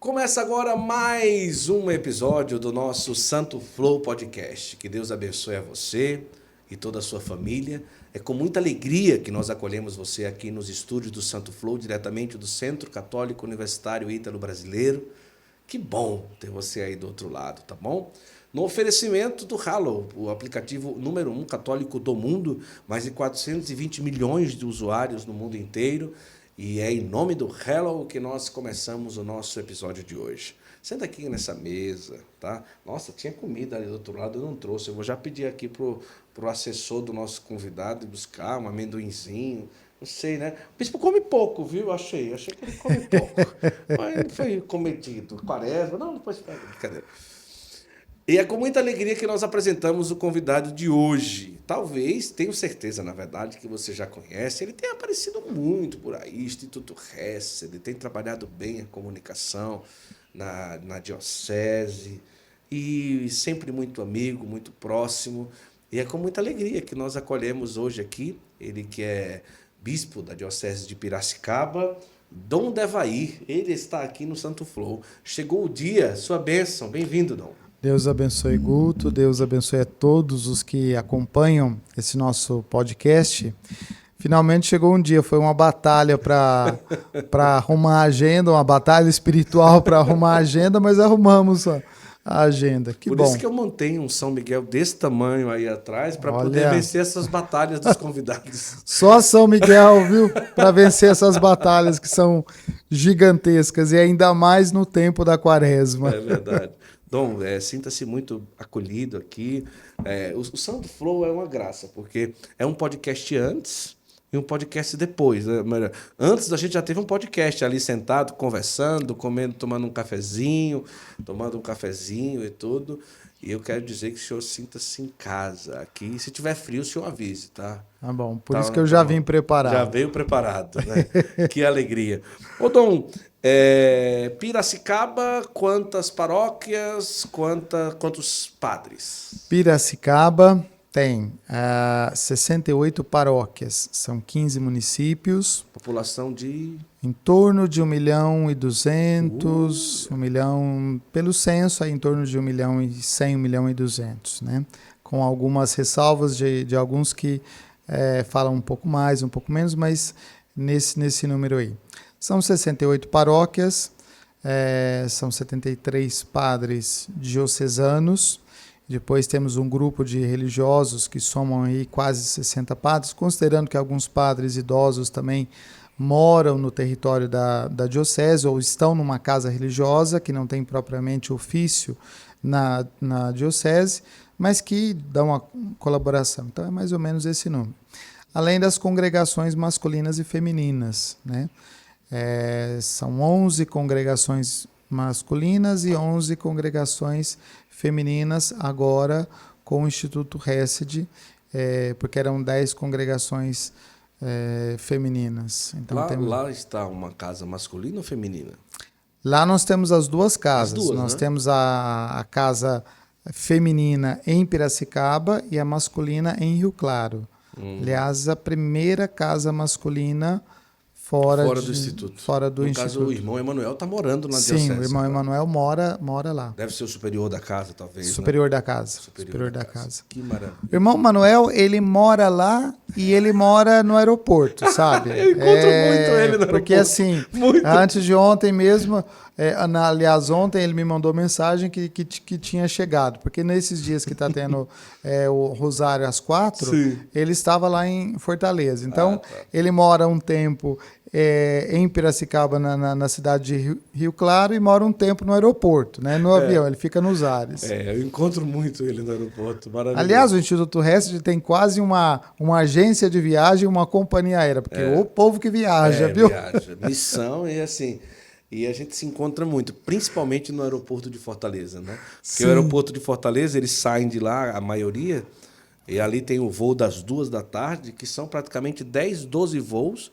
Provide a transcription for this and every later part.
Começa agora mais um episódio do nosso Santo Flow Podcast. Que Deus abençoe a você e toda a sua família. É com muita alegria que nós acolhemos você aqui nos estúdios do Santo Flow, diretamente do Centro Católico Universitário Ítalo-Brasileiro. Que bom ter você aí do outro lado, tá bom? No oferecimento do Hallow, o aplicativo número 1 católico do mundo, mais de 420 milhões de usuários no mundo inteiro. E é em nome do Hallow que nós começamos o nosso episódio de hoje. Senta aqui nessa mesa, tá? Nossa, tinha comida ali do outro lado, eu não trouxe. Eu vou já pedir aqui pro assessor do nosso convidado buscar um amendoinzinho. Não sei, né? O bispo come pouco, viu? Achei que ele come pouco. Mas não foi cometido. Quaresma, não, depois pega. Brincadeira. E é com muita alegria que nós apresentamos o convidado de hoje. Talvez, tenho certeza, na verdade, que você já conhece. Ele tem aparecido muito por aí, Instituto Hess, ele tem trabalhado bem a comunicação na diocese e sempre muito amigo, muito próximo. E é com muita alegria que nós acolhemos hoje aqui, ele que é bispo da diocese de Piracicaba, Dom Devair. Ele está aqui no Santo Flow. Chegou o dia, sua bênção. Bem-vindo, Dom. Deus abençoe, Guto. Deus abençoe a todos os que acompanham esse nosso podcast. Finalmente chegou um dia, foi uma batalha para arrumar a agenda, uma batalha espiritual para arrumar a agenda, mas arrumamos a agenda. Que Por bom. isso que eu montei um São Miguel desse tamanho aí atrás para poder vencer essas batalhas dos convidados. Só São Miguel, viu? Para vencer essas batalhas que são gigantescas e ainda mais no tempo da Quaresma. É verdade. Dom, sinta-se muito acolhido aqui. O Santo Flow é uma graça, porque é um podcast antes e um podcast depois. Né? Antes a gente já teve um podcast ali sentado, conversando, comendo, tomando um cafezinho e tudo. E eu quero dizer que o senhor sinta-se em casa aqui. Se tiver frio, o senhor avise, tá? Tá bom, por isso que eu já vim preparado. Já veio preparado, né? Que alegria. Ô, Dom, Piracicaba, quantas paróquias, quantos padres? Piracicaba tem 68 paróquias, são 15 municípios. População de... Em torno de 1.200.000, 1 milhão, pelo censo, em torno de 1.100.000, 1.200.000, né? Com algumas ressalvas de alguns que falam um pouco mais, um pouco menos, mas nesse número aí. São 68 paróquias, são 73 padres diocesanos, depois temos um grupo de religiosos que somam aí quase 60 padres, considerando que alguns padres idosos também moram no território da diocese ou estão numa casa religiosa que não tem propriamente ofício na diocese, mas que dão uma colaboração. Então é mais ou menos esse número. Além das congregações masculinas e femininas, né? São 11 congregações masculinas e 11 congregações femininas, agora com o Instituto Hesed, porque eram 10 congregações femininas. Então, lá está uma casa masculina ou feminina? Lá nós temos as duas casas. Nós né? temos a casa feminina em Piracicaba e a masculina em Rio Claro. Aliás, a primeira casa masculina fora do Instituto. Fora do Instituto. No caso, o irmão Emanuel está morando na diocese. Sim, o irmão Emanuel mora lá. Deve ser o superior da casa, talvez. Superior, né? da casa. Superior da casa. Que maravilha. O irmão Manuel, ele mora lá e ele mora no aeroporto, sabe? Eu encontro muito ele no aeroporto. Porque assim, antes de ontem mesmo, aliás, ontem ele me mandou mensagem que tinha chegado. Porque nesses dias que está tendo o Rosário às 4, Sim. ele estava lá em Fortaleza. Então, ele mora um tempo em Piracicaba, na cidade de Rio Claro, e mora um tempo no aeroporto, né? No avião, ele fica nos ares. Eu encontro muito ele no aeroporto, maravilhoso. Aliás, o Instituto Hesed tem quase uma agência de viagem e uma companhia aérea, porque o povo que viaja, viu? Viaja, missão e assim... E a gente se encontra muito, principalmente no aeroporto de Fortaleza, né? Porque Sim. o aeroporto de Fortaleza, eles saem de lá, a maioria, e ali tem o voo das 2h, que são praticamente 10, 12 voos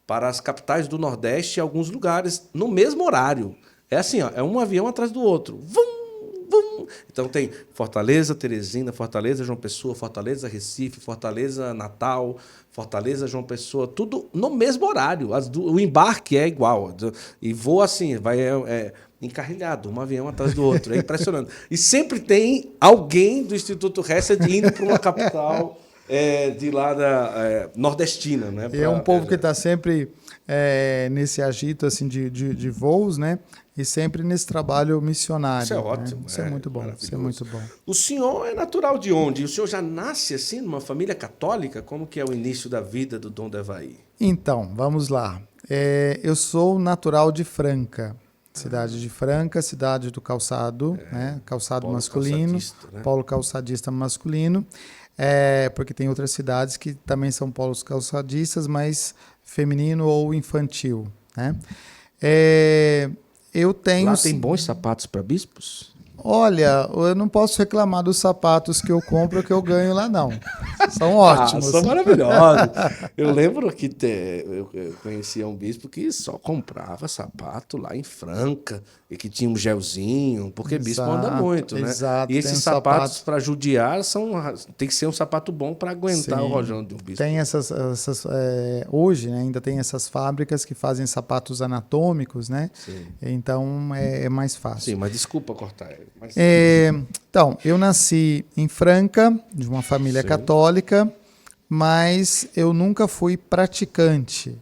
para as capitais do Nordeste e alguns lugares no mesmo horário. É assim, ó, é um avião atrás do outro. Vum, vum. Então tem Fortaleza, Teresina, Fortaleza, João Pessoa, Fortaleza, Recife, Fortaleza, Natal, Fortaleza, João Pessoa, tudo no mesmo horário. O embarque é igual. E voa assim, encarrilhado, um avião atrás do outro. É impressionante. E sempre tem alguém do Instituto Hesed indo para uma capital de lá da nordestina. Né? E é um povo que está sempre nesse agito assim, de voos, né? E sempre nesse trabalho missionário. Isso é ótimo. Né? Isso é muito bom. Isso é muito bom. O senhor é natural de onde? O senhor já nasce assim, numa família católica? Como que é o início da vida do Dom Devair? Então, vamos lá. Eu sou natural de Franca. Cidade de Franca, cidade do calçado, né? Calçado Polo masculino, calçadista, né? polo calçadista masculino, porque tem outras cidades que também são polos calçadistas, mas feminino ou infantil, né? Eu tenho... Lá tem bons sapatos para bispos? Olha, eu não posso reclamar dos sapatos que eu compro ou que eu ganho lá, não. São ótimos. São maravilhosos. Eu lembro que eu conhecia um bispo que só comprava sapato lá em Franca e que tinha um gelzinho, porque bispo anda muito, né? Exato. E esses sapatos para judiar tem que ser um sapato bom para aguentar o rojão de um bispo. Tem hoje, né, ainda tem essas fábricas que fazem sapatos anatômicos, né? Sim. Então é mais fácil. Sim, mas desculpa cortar ele. Então, eu nasci em Franca, de uma família católica, mas eu nunca fui praticante.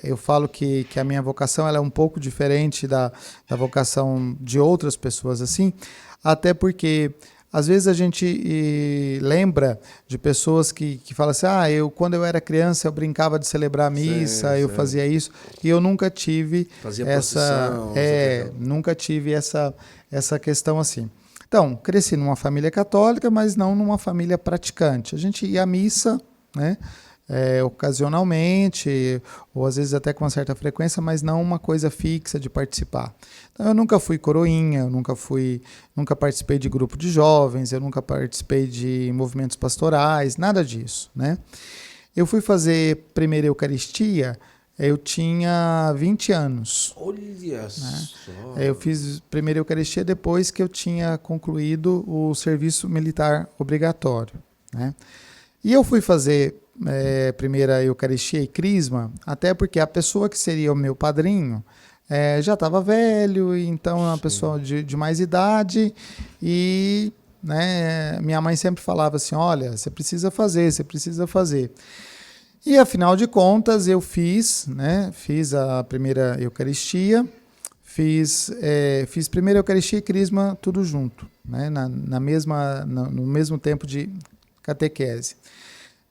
Eu falo que a minha vocação ela é um pouco diferente da vocação de outras pessoas, assim, até porque às vezes a gente lembra de pessoas que falam assim, quando eu era criança eu brincava de celebrar a missa, eu fazia isso, e eu nunca tive nunca tive essa questão assim. Então, cresci numa família católica, mas não numa família praticante. A gente ia à missa, né? Ocasionalmente, ou às vezes até com uma certa frequência, mas não uma coisa fixa de participar. Então, eu nunca fui coroinha, eu nunca participei de grupo de jovens, eu nunca participei de movimentos pastorais, nada disso, né? Eu fui fazer primeira Eucaristia, eu tinha 20 anos. Olha só! Eu fiz primeira Eucaristia depois que eu tinha concluído o serviço militar obrigatório, né? E eu fui fazer primeira Eucaristia e Crisma, até porque a pessoa que seria o meu padrinho já estava velho, então é uma pessoa de mais idade, e né, minha mãe sempre falava assim, olha, você precisa fazer. E afinal de contas eu fiz a primeira Eucaristia, fiz primeira Eucaristia e Crisma tudo junto, né, no mesmo tempo de catequese.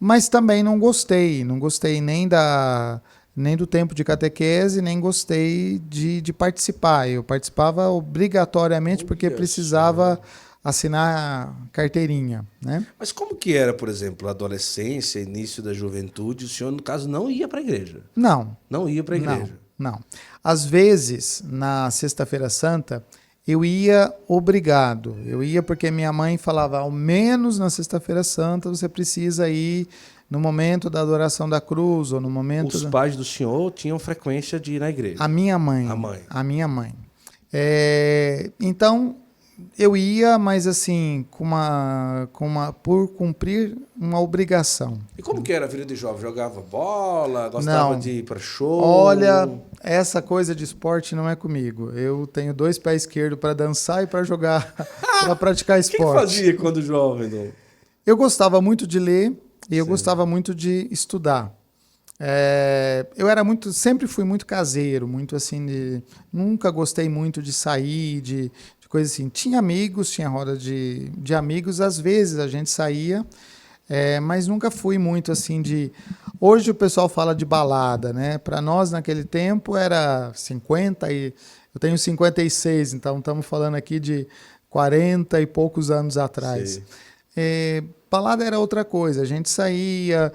Mas também não gostei nem do tempo de catequese, nem gostei de participar. Eu participava obrigatoriamente porque precisava assinar carteirinha, né? Mas como que era, por exemplo, a adolescência, início da juventude? O senhor, no caso, não ia para a igreja? Não. Não ia para a igreja? Não. Às vezes, na Sexta-feira Santa, eu ia obrigado. Eu ia porque minha mãe falava, ao menos na Sexta-feira Santa você precisa ir no momento da adoração da cruz ou no momento... Os pais do senhor tinham frequência de ir na igreja? A minha mãe. A mãe. A minha mãe. Então, eu ia, mas assim, por cumprir uma obrigação. E como que era a vida de jovem? Jogava bola? Gostava de ir para show? Olha, essa coisa de esporte não é comigo. Eu tenho 2 pés esquerdos para dançar e para jogar, para praticar esporte. O que fazia quando jovem? Não? Eu gostava muito de ler e eu gostava muito de estudar. Eu sempre fui muito caseiro, muito assim, nunca gostei muito de sair, de coisa assim. Tinha amigos, tinha roda de amigos, às vezes a gente saía, mas nunca fui muito assim de... Hoje o pessoal fala de balada, né? Para nós naquele tempo era 50 e... Eu tenho 56, então estamos falando aqui de 40 e poucos anos atrás. Balada era outra coisa, a gente saía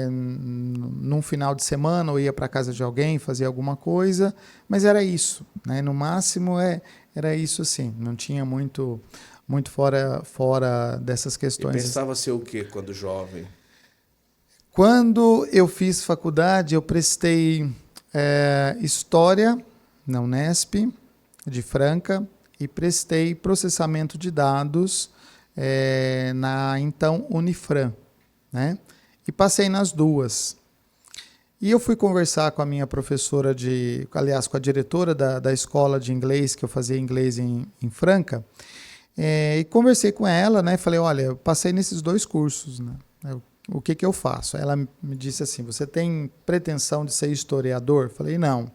num final de semana ou ia para casa de alguém, fazia alguma coisa, mas era isso, né? No máximo era isso assim, não tinha muito fora dessas questões. E pensava ser o quê quando jovem? Quando eu fiz faculdade, eu prestei História na Unesp, de Franca, e prestei Processamento de Dados na então Unifran, né? E passei nas duas. E eu fui conversar com a minha professora com a diretora da escola de inglês, que eu fazia inglês em Franca, e conversei com ela, né? Falei, olha, eu passei nesses 2 cursos, né? O que eu faço? Ela me disse assim, você tem pretensão de ser historiador? Falei, não.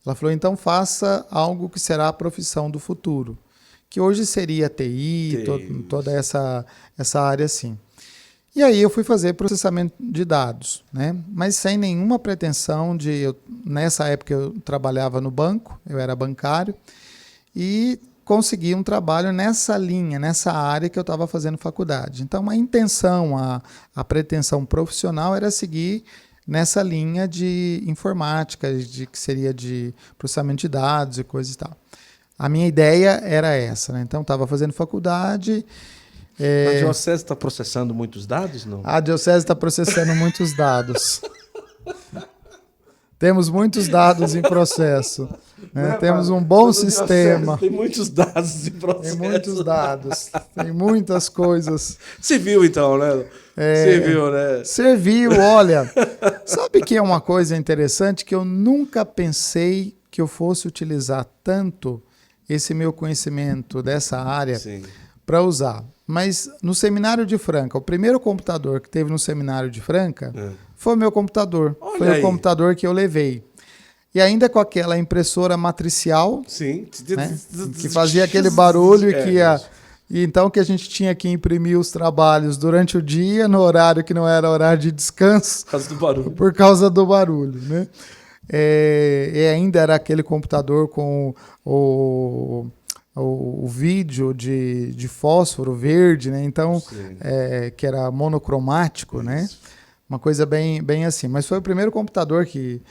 Ela falou, então faça algo que será a profissão do futuro, que hoje seria TI, toda essa área assim. E aí eu fui fazer processamento de dados, né? Mas sem nenhuma pretensão nessa época eu trabalhava no banco, eu era bancário, e consegui um trabalho nessa linha, nessa área que eu estava fazendo faculdade. Então a intenção, a pretensão profissional era seguir nessa linha de informática, que seria de processamento de dados e coisa e tal. A minha ideia era essa, né? Então estava fazendo faculdade. A diocese está processando muitos dados, não? A diocese está processando muitos dados. Temos muitos dados em processo. Né? Temos um bom sistema. Tem muitos dados em processo. Tem muitos dados. Tem muitas coisas. Serviu, então, né? Serviu, né? Serviu, olha. Sabe que é uma coisa interessante que eu nunca pensei que eu fosse utilizar tanto esse meu conhecimento dessa área para usar. Mas no seminário de Franca, o primeiro computador que teve no seminário de Franca foi o meu computador. Olha foi aí. O computador que eu levei. E ainda com aquela impressora matricial, Sim. Né, que fazia aquele barulho que ia... E então que a gente tinha que imprimir os trabalhos durante o dia, no horário que não era horário de descanso. Por causa do barulho. Por causa do barulho, né? E ainda era aquele computador com o vídeo de fósforo verde, né? Então, que era monocromático, né? Uma coisa bem assim. Mas foi o primeiro computador que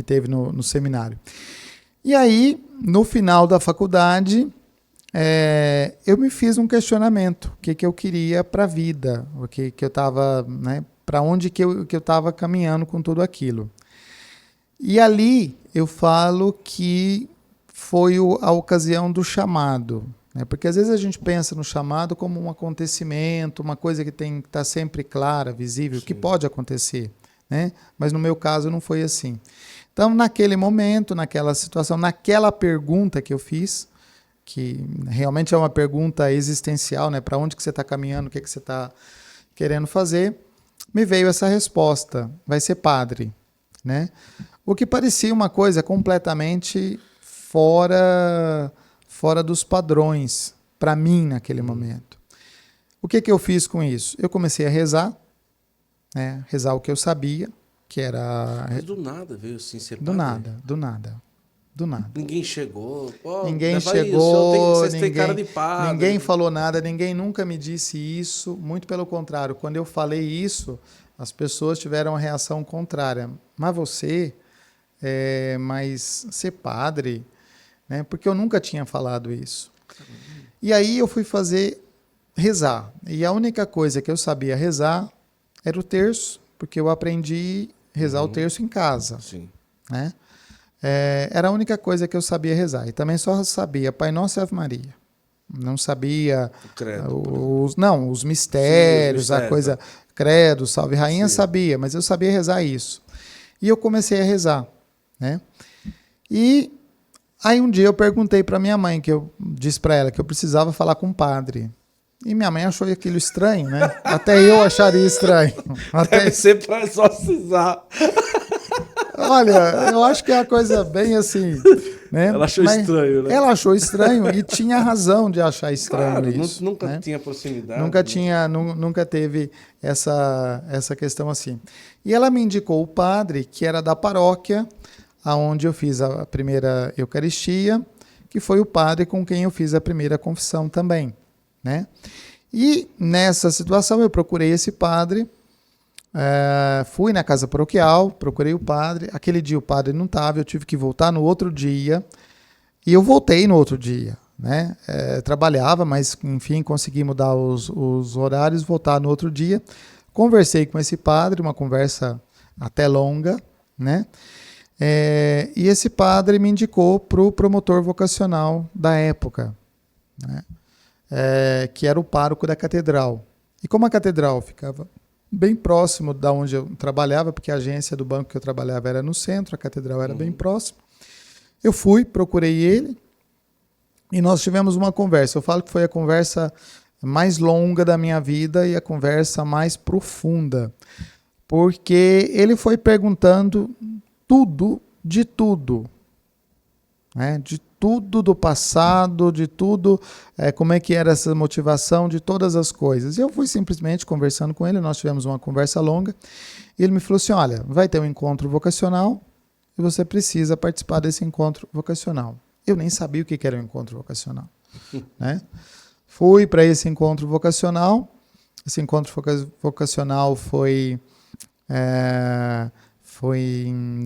teve no seminário. E aí, no final da faculdade, eu me fiz um questionamento. O que eu queria para a vida? O que eu estava, né? Para onde que eu estava caminhando com tudo aquilo. E ali eu falo que foi a ocasião do chamado, né? Porque às vezes a gente pensa no chamado como um acontecimento, uma coisa que tem que estar sempre clara, visível, que pode acontecer, né? Mas no meu caso não foi assim. Então, naquele momento, naquela situação, naquela pergunta que eu fiz, que realmente é uma pergunta existencial, né? Para onde que você está caminhando, o que você está querendo fazer, me veio essa resposta: vai ser padre, né? O que parecia uma coisa completamente fora dos padrões para mim naquele momento. O que eu fiz com isso? Eu comecei a rezar, né? Rezar o que eu sabia, que era... Mas do nada veio assim ser padre. Do nada. Ninguém chegou. Ninguém chegou, vocês têm cara de padre. Ninguém falou nada, ninguém nunca me disse isso. Muito pelo contrário, quando eu falei isso, as pessoas tiveram uma reação contrária. Mas você, mas ser padre, né? Porque eu nunca tinha falado isso. E aí eu fui rezar. E a única coisa que eu sabia rezar era o terço, porque eu aprendi a rezar o terço em casa. Sim. Né? Era a única coisa que eu sabia rezar. E também só sabia Pai Nosso e Ave Maria. Não sabia os mistérios, a coisa, credo, salve rainha, sabia, mas eu sabia rezar isso. E eu comecei a rezar, né? E aí um dia eu perguntei para minha mãe, que eu disse para ela que eu precisava falar com o padre. E minha mãe achou aquilo estranho, né? Até eu acharia estranho. Deve ser para exorcizar. Olha, eu acho que é uma coisa bem assim, né? Ela achou estranho, né? Ela achou estranho e tinha razão de achar estranho, claro, isso. Nunca tinha proximidade. Nunca teve essa questão assim. E ela me indicou o padre, que era da paróquia, onde eu fiz a primeira Eucaristia, que foi o padre com quem eu fiz a primeira confissão também, né? E nessa situação eu procurei esse padre, fui na casa paroquial, procurei o padre. Aquele dia o padre não estava, eu tive que voltar no outro dia. E eu voltei no outro dia, né? Trabalhava, mas enfim, consegui mudar os horários, voltar no outro dia. Conversei com esse padre, uma conversa até longa, né? E esse padre me indicou para o promotor vocacional da época, né? Que era o pároco da catedral. E como a catedral ficava bem próximo da onde eu trabalhava, porque a agência do banco que eu trabalhava era no centro, a catedral era bem próximo. Eu fui, procurei ele e nós tivemos uma conversa. Eu falo que foi a conversa mais longa da minha vida e a conversa mais profunda, porque ele foi perguntando tudo, de tudo, né? De tudo do passado, de tudo, como é que era essa motivação, de todas as coisas. E eu fui simplesmente conversando com ele, nós tivemos uma conversa longa, e ele me falou assim, olha, vai ter um encontro vocacional e você precisa participar desse encontro vocacional. Eu nem sabia o que era um encontro vocacional, né? Fui para esse encontro vocacional. Esse encontro vocacional foi em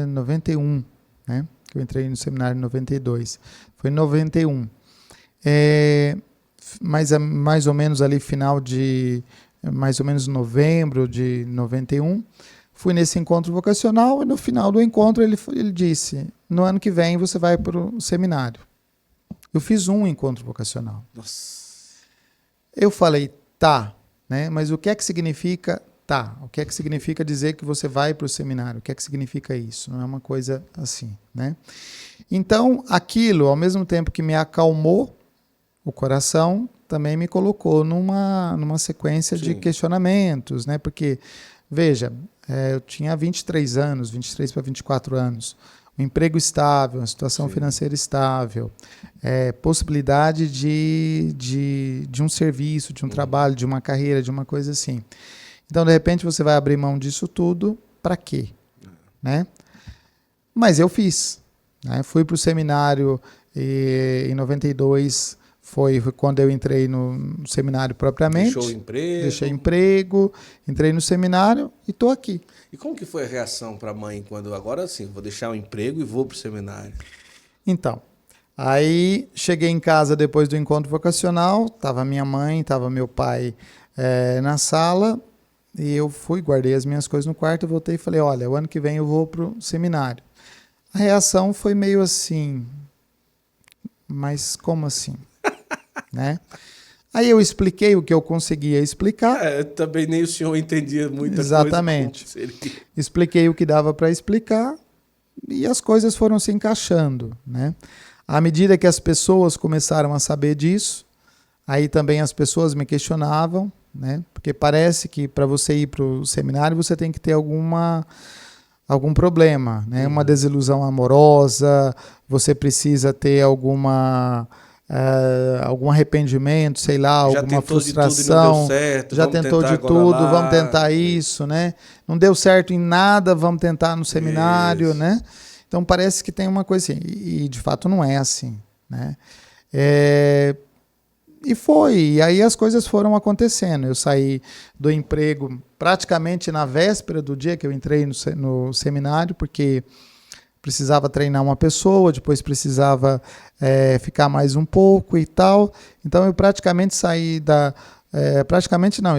91, né? Eu entrei no seminário em 92. Foi em 91. Mas mais ou menos ali final de mais ou menos novembro de 91, fui nesse encontro vocacional e no final do encontro ele disse, no ano que vem você vai para o seminário. Eu fiz um encontro vocacional. Nossa. Eu falei, tá, né? Mas o que é que significa tá? O que é que significa dizer que você vai para o seminário? O que é que significa isso? Não é uma coisa assim, né? Então, aquilo, ao mesmo tempo que me acalmou o coração, também me colocou numa sequência de questionamentos, né? Porque, veja, eu tinha 23 para 24 anos, um emprego estável, uma situação financeira estável, possibilidade de um serviço, de um trabalho, de uma carreira, de uma coisa assim. Então, de repente, você vai abrir mão disso tudo, para quê? Né? Mas eu fiz. Né? Fui para o seminário em 92, foi quando eu entrei no seminário propriamente. Deixou o emprego. Deixei emprego, entrei no seminário e estou aqui. E como que foi a reação para a mãe quando, agora sim, vou deixar o emprego e vou para o seminário? Então, aí cheguei em casa depois do encontro vocacional, estava minha mãe, estava meu pai na sala, e eu fui, guardei as minhas coisas no quarto, voltei e falei, olha, o ano que vem eu vou para o seminário. A reação foi meio assim, mas como assim? Né? Aí eu expliquei o que eu conseguia explicar. Também nem o senhor entendia muita Exatamente. coisa. Exatamente. Expliquei o que dava para explicar e as coisas foram se encaixando. Né? À medida que as pessoas começaram a saber disso, aí também as pessoas me questionavam, né? Porque parece que para você ir para o seminário você tem que ter algum problema, né? Uma desilusão amorosa, você precisa ter algum arrependimento, sei lá, alguma frustração. Já tentou de tudo, vamos tentar isso, né? Não deu certo em nada, vamos tentar no seminário, né? Então parece que tem uma coisa assim, e de fato não é assim, né? E aí as coisas foram acontecendo. Eu saí do emprego praticamente na véspera do dia que eu entrei no seminário, porque precisava treinar uma pessoa, depois precisava ficar mais um pouco e tal. Então eu praticamente saí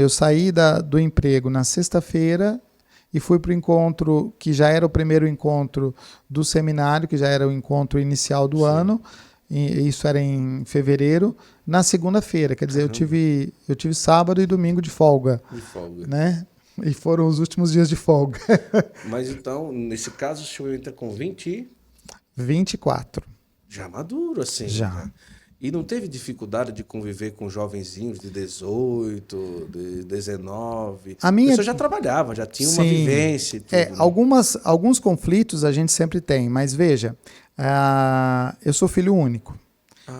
eu saí do emprego na sexta-feira e fui para o encontro, que já era o primeiro encontro do seminário, que já era o encontro inicial do ano. E isso era em fevereiro, na segunda-feira, quer dizer, eu tive sábado e domingo de folga. Né? E foram os últimos dias de folga. Mas então, nesse caso, o senhor entra com 24. Já maduro, assim. Já. Né? E não teve dificuldade de conviver com jovenzinhos de 18, de 19? A pessoa já trabalhava, já tinha uma vivência. E tudo, né? Alguns conflitos a gente sempre tem, mas veja, eu sou filho único.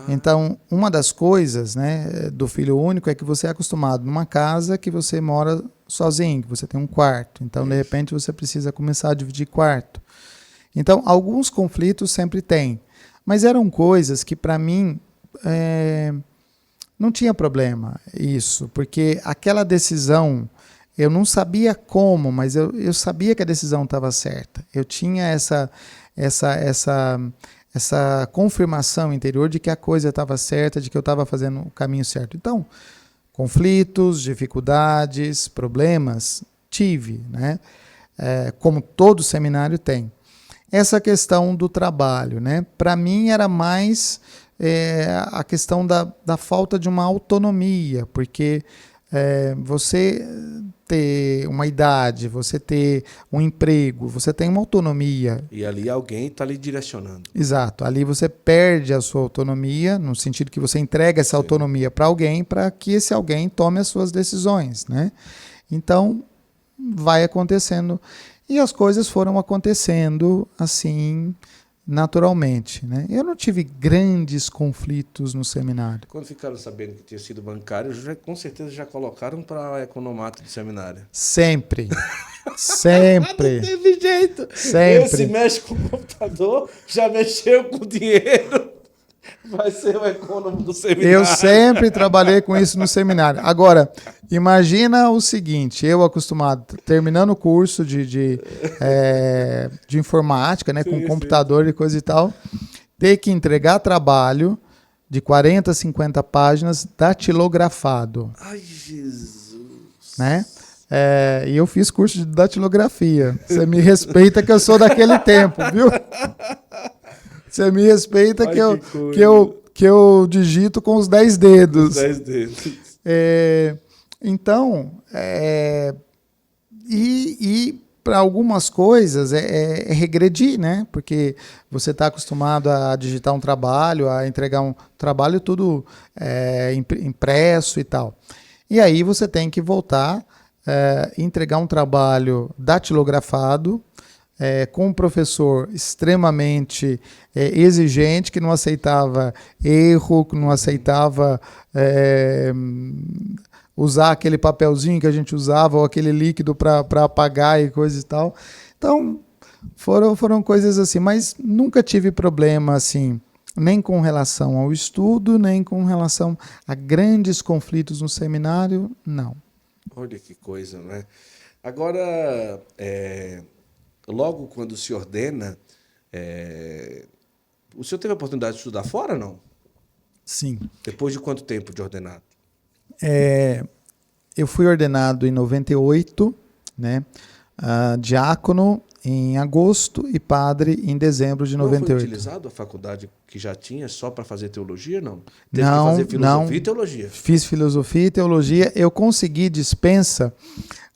Então, uma das coisas, né, do filho único é que você é acostumado numa casa que você mora sozinho, que você tem um quarto. Então, de repente, você precisa começar a dividir quarto. Então, alguns conflitos sempre tem. Mas eram coisas que, para mim, não tinha problema isso. Porque aquela decisão, eu não sabia como, mas eu sabia que a decisão estava certa. Eu tinha essa confirmação interior de que a coisa estava certa, de que eu estava fazendo o caminho certo. Então, conflitos, dificuldades, problemas, tive, né? Como todo seminário tem. Essa questão do trabalho, né? Para mim era mais a questão da falta de uma autonomia, porque você ter uma idade, você ter um emprego, você tem uma autonomia. E ali alguém está lhe direcionando. Exato. Ali você perde a sua autonomia, no sentido que você entrega essa autonomia para alguém, para que esse alguém tome as suas decisões, né? Então, vai acontecendo. E as coisas foram acontecendo assim, naturalmente, né? Eu não tive grandes conflitos no seminário. Quando ficaram sabendo que tinha sido bancário, com certeza já colocaram para economato do seminário. Sempre. Sempre. Não teve jeito. Sempre. Esse mexe com o computador, já mexeu com dinheiro, vai ser o econômico do seminário. Eu sempre trabalhei com isso no seminário. Agora, imagina o seguinte, eu acostumado, terminando o curso de informática, né, com computador e coisa e tal, ter que entregar trabalho de 40, 50 páginas datilografado. Ai, Jesus. Né? E eu fiz curso de datilografia. Você me respeita que eu sou daquele tempo, viu? Você me respeita que eu digito com os 10 dedos. Os 10 dedos. Então, para algumas coisas é regredir, né? Porque você está acostumado a digitar um trabalho, a entregar um trabalho tudo impresso e tal. E aí você tem que voltar, entregar um trabalho datilografado, com um professor extremamente exigente, que não aceitava erro, que não aceitava usar aquele papelzinho que a gente usava, ou aquele líquido para apagar e coisa e tal. Então, foram coisas assim, mas nunca tive problema assim, nem com relação ao estudo, nem com relação a grandes conflitos no seminário, não. Olha que coisa, né? Agora, logo quando se ordena, o senhor teve a oportunidade de estudar fora ou não? Sim. Depois de quanto tempo de ordenado? Eu fui ordenado em 98, né? Diácono em agosto e padre em dezembro de 98. Não foi utilizado a faculdade que já tinha só para fazer teologia, não? Teve Não, que fazer filosofia não. E teologia? Fiz filosofia e teologia. Eu consegui dispensa.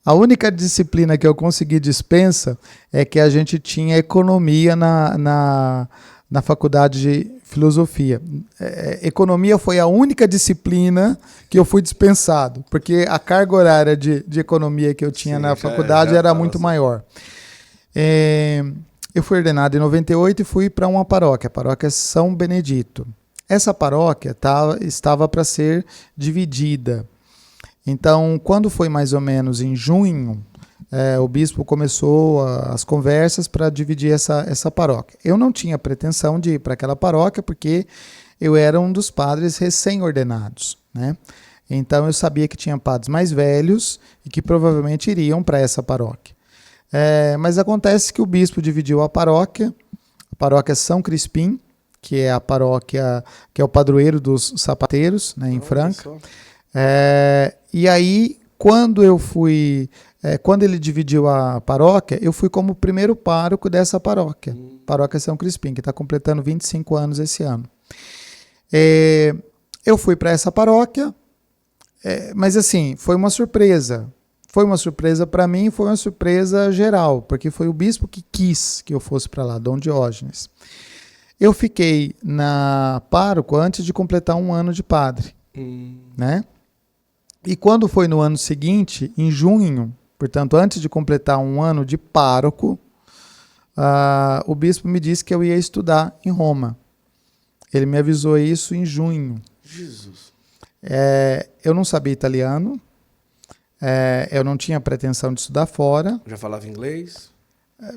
A única disciplina que eu consegui dispensa é que a gente tinha economia na faculdade de filosofia. Economia foi a única disciplina que eu fui dispensado, porque a carga horária de economia que eu tinha na faculdade era muito maior. Eu fui ordenado em 98 e fui para uma paróquia, a paróquia São Benedito. Essa paróquia estava para ser dividida. Então, quando foi mais ou menos em junho, o bispo começou as conversas para dividir essa paróquia. Eu não tinha pretensão de ir para aquela paróquia, porque eu era um dos padres recém-ordenados, né? Então, eu sabia que tinha padres mais velhos e que provavelmente iriam para essa paróquia. Mas acontece que o bispo dividiu a paróquia São Crispim, que é a paróquia, que é o padroeiro dos sapateiros, né, em Franca. E aí, quando ele dividiu a paróquia, eu fui como primeiro pároco dessa paróquia, paróquia São Crispim, que está completando 25 anos esse ano. Eu fui para essa paróquia, mas assim, foi uma surpresa. Foi uma surpresa para mim, foi uma surpresa geral, porque foi o bispo que quis que eu fosse para lá, Dom Diógenes. Eu fiquei na pároco antes de completar um ano de padre, né? E quando foi no ano seguinte, em junho, portanto, antes de completar um ano de pároco, o bispo me disse que eu ia estudar em Roma. Ele me avisou isso em junho. Jesus. Eu não sabia italiano, eu não tinha pretensão de estudar fora. Já falava inglês?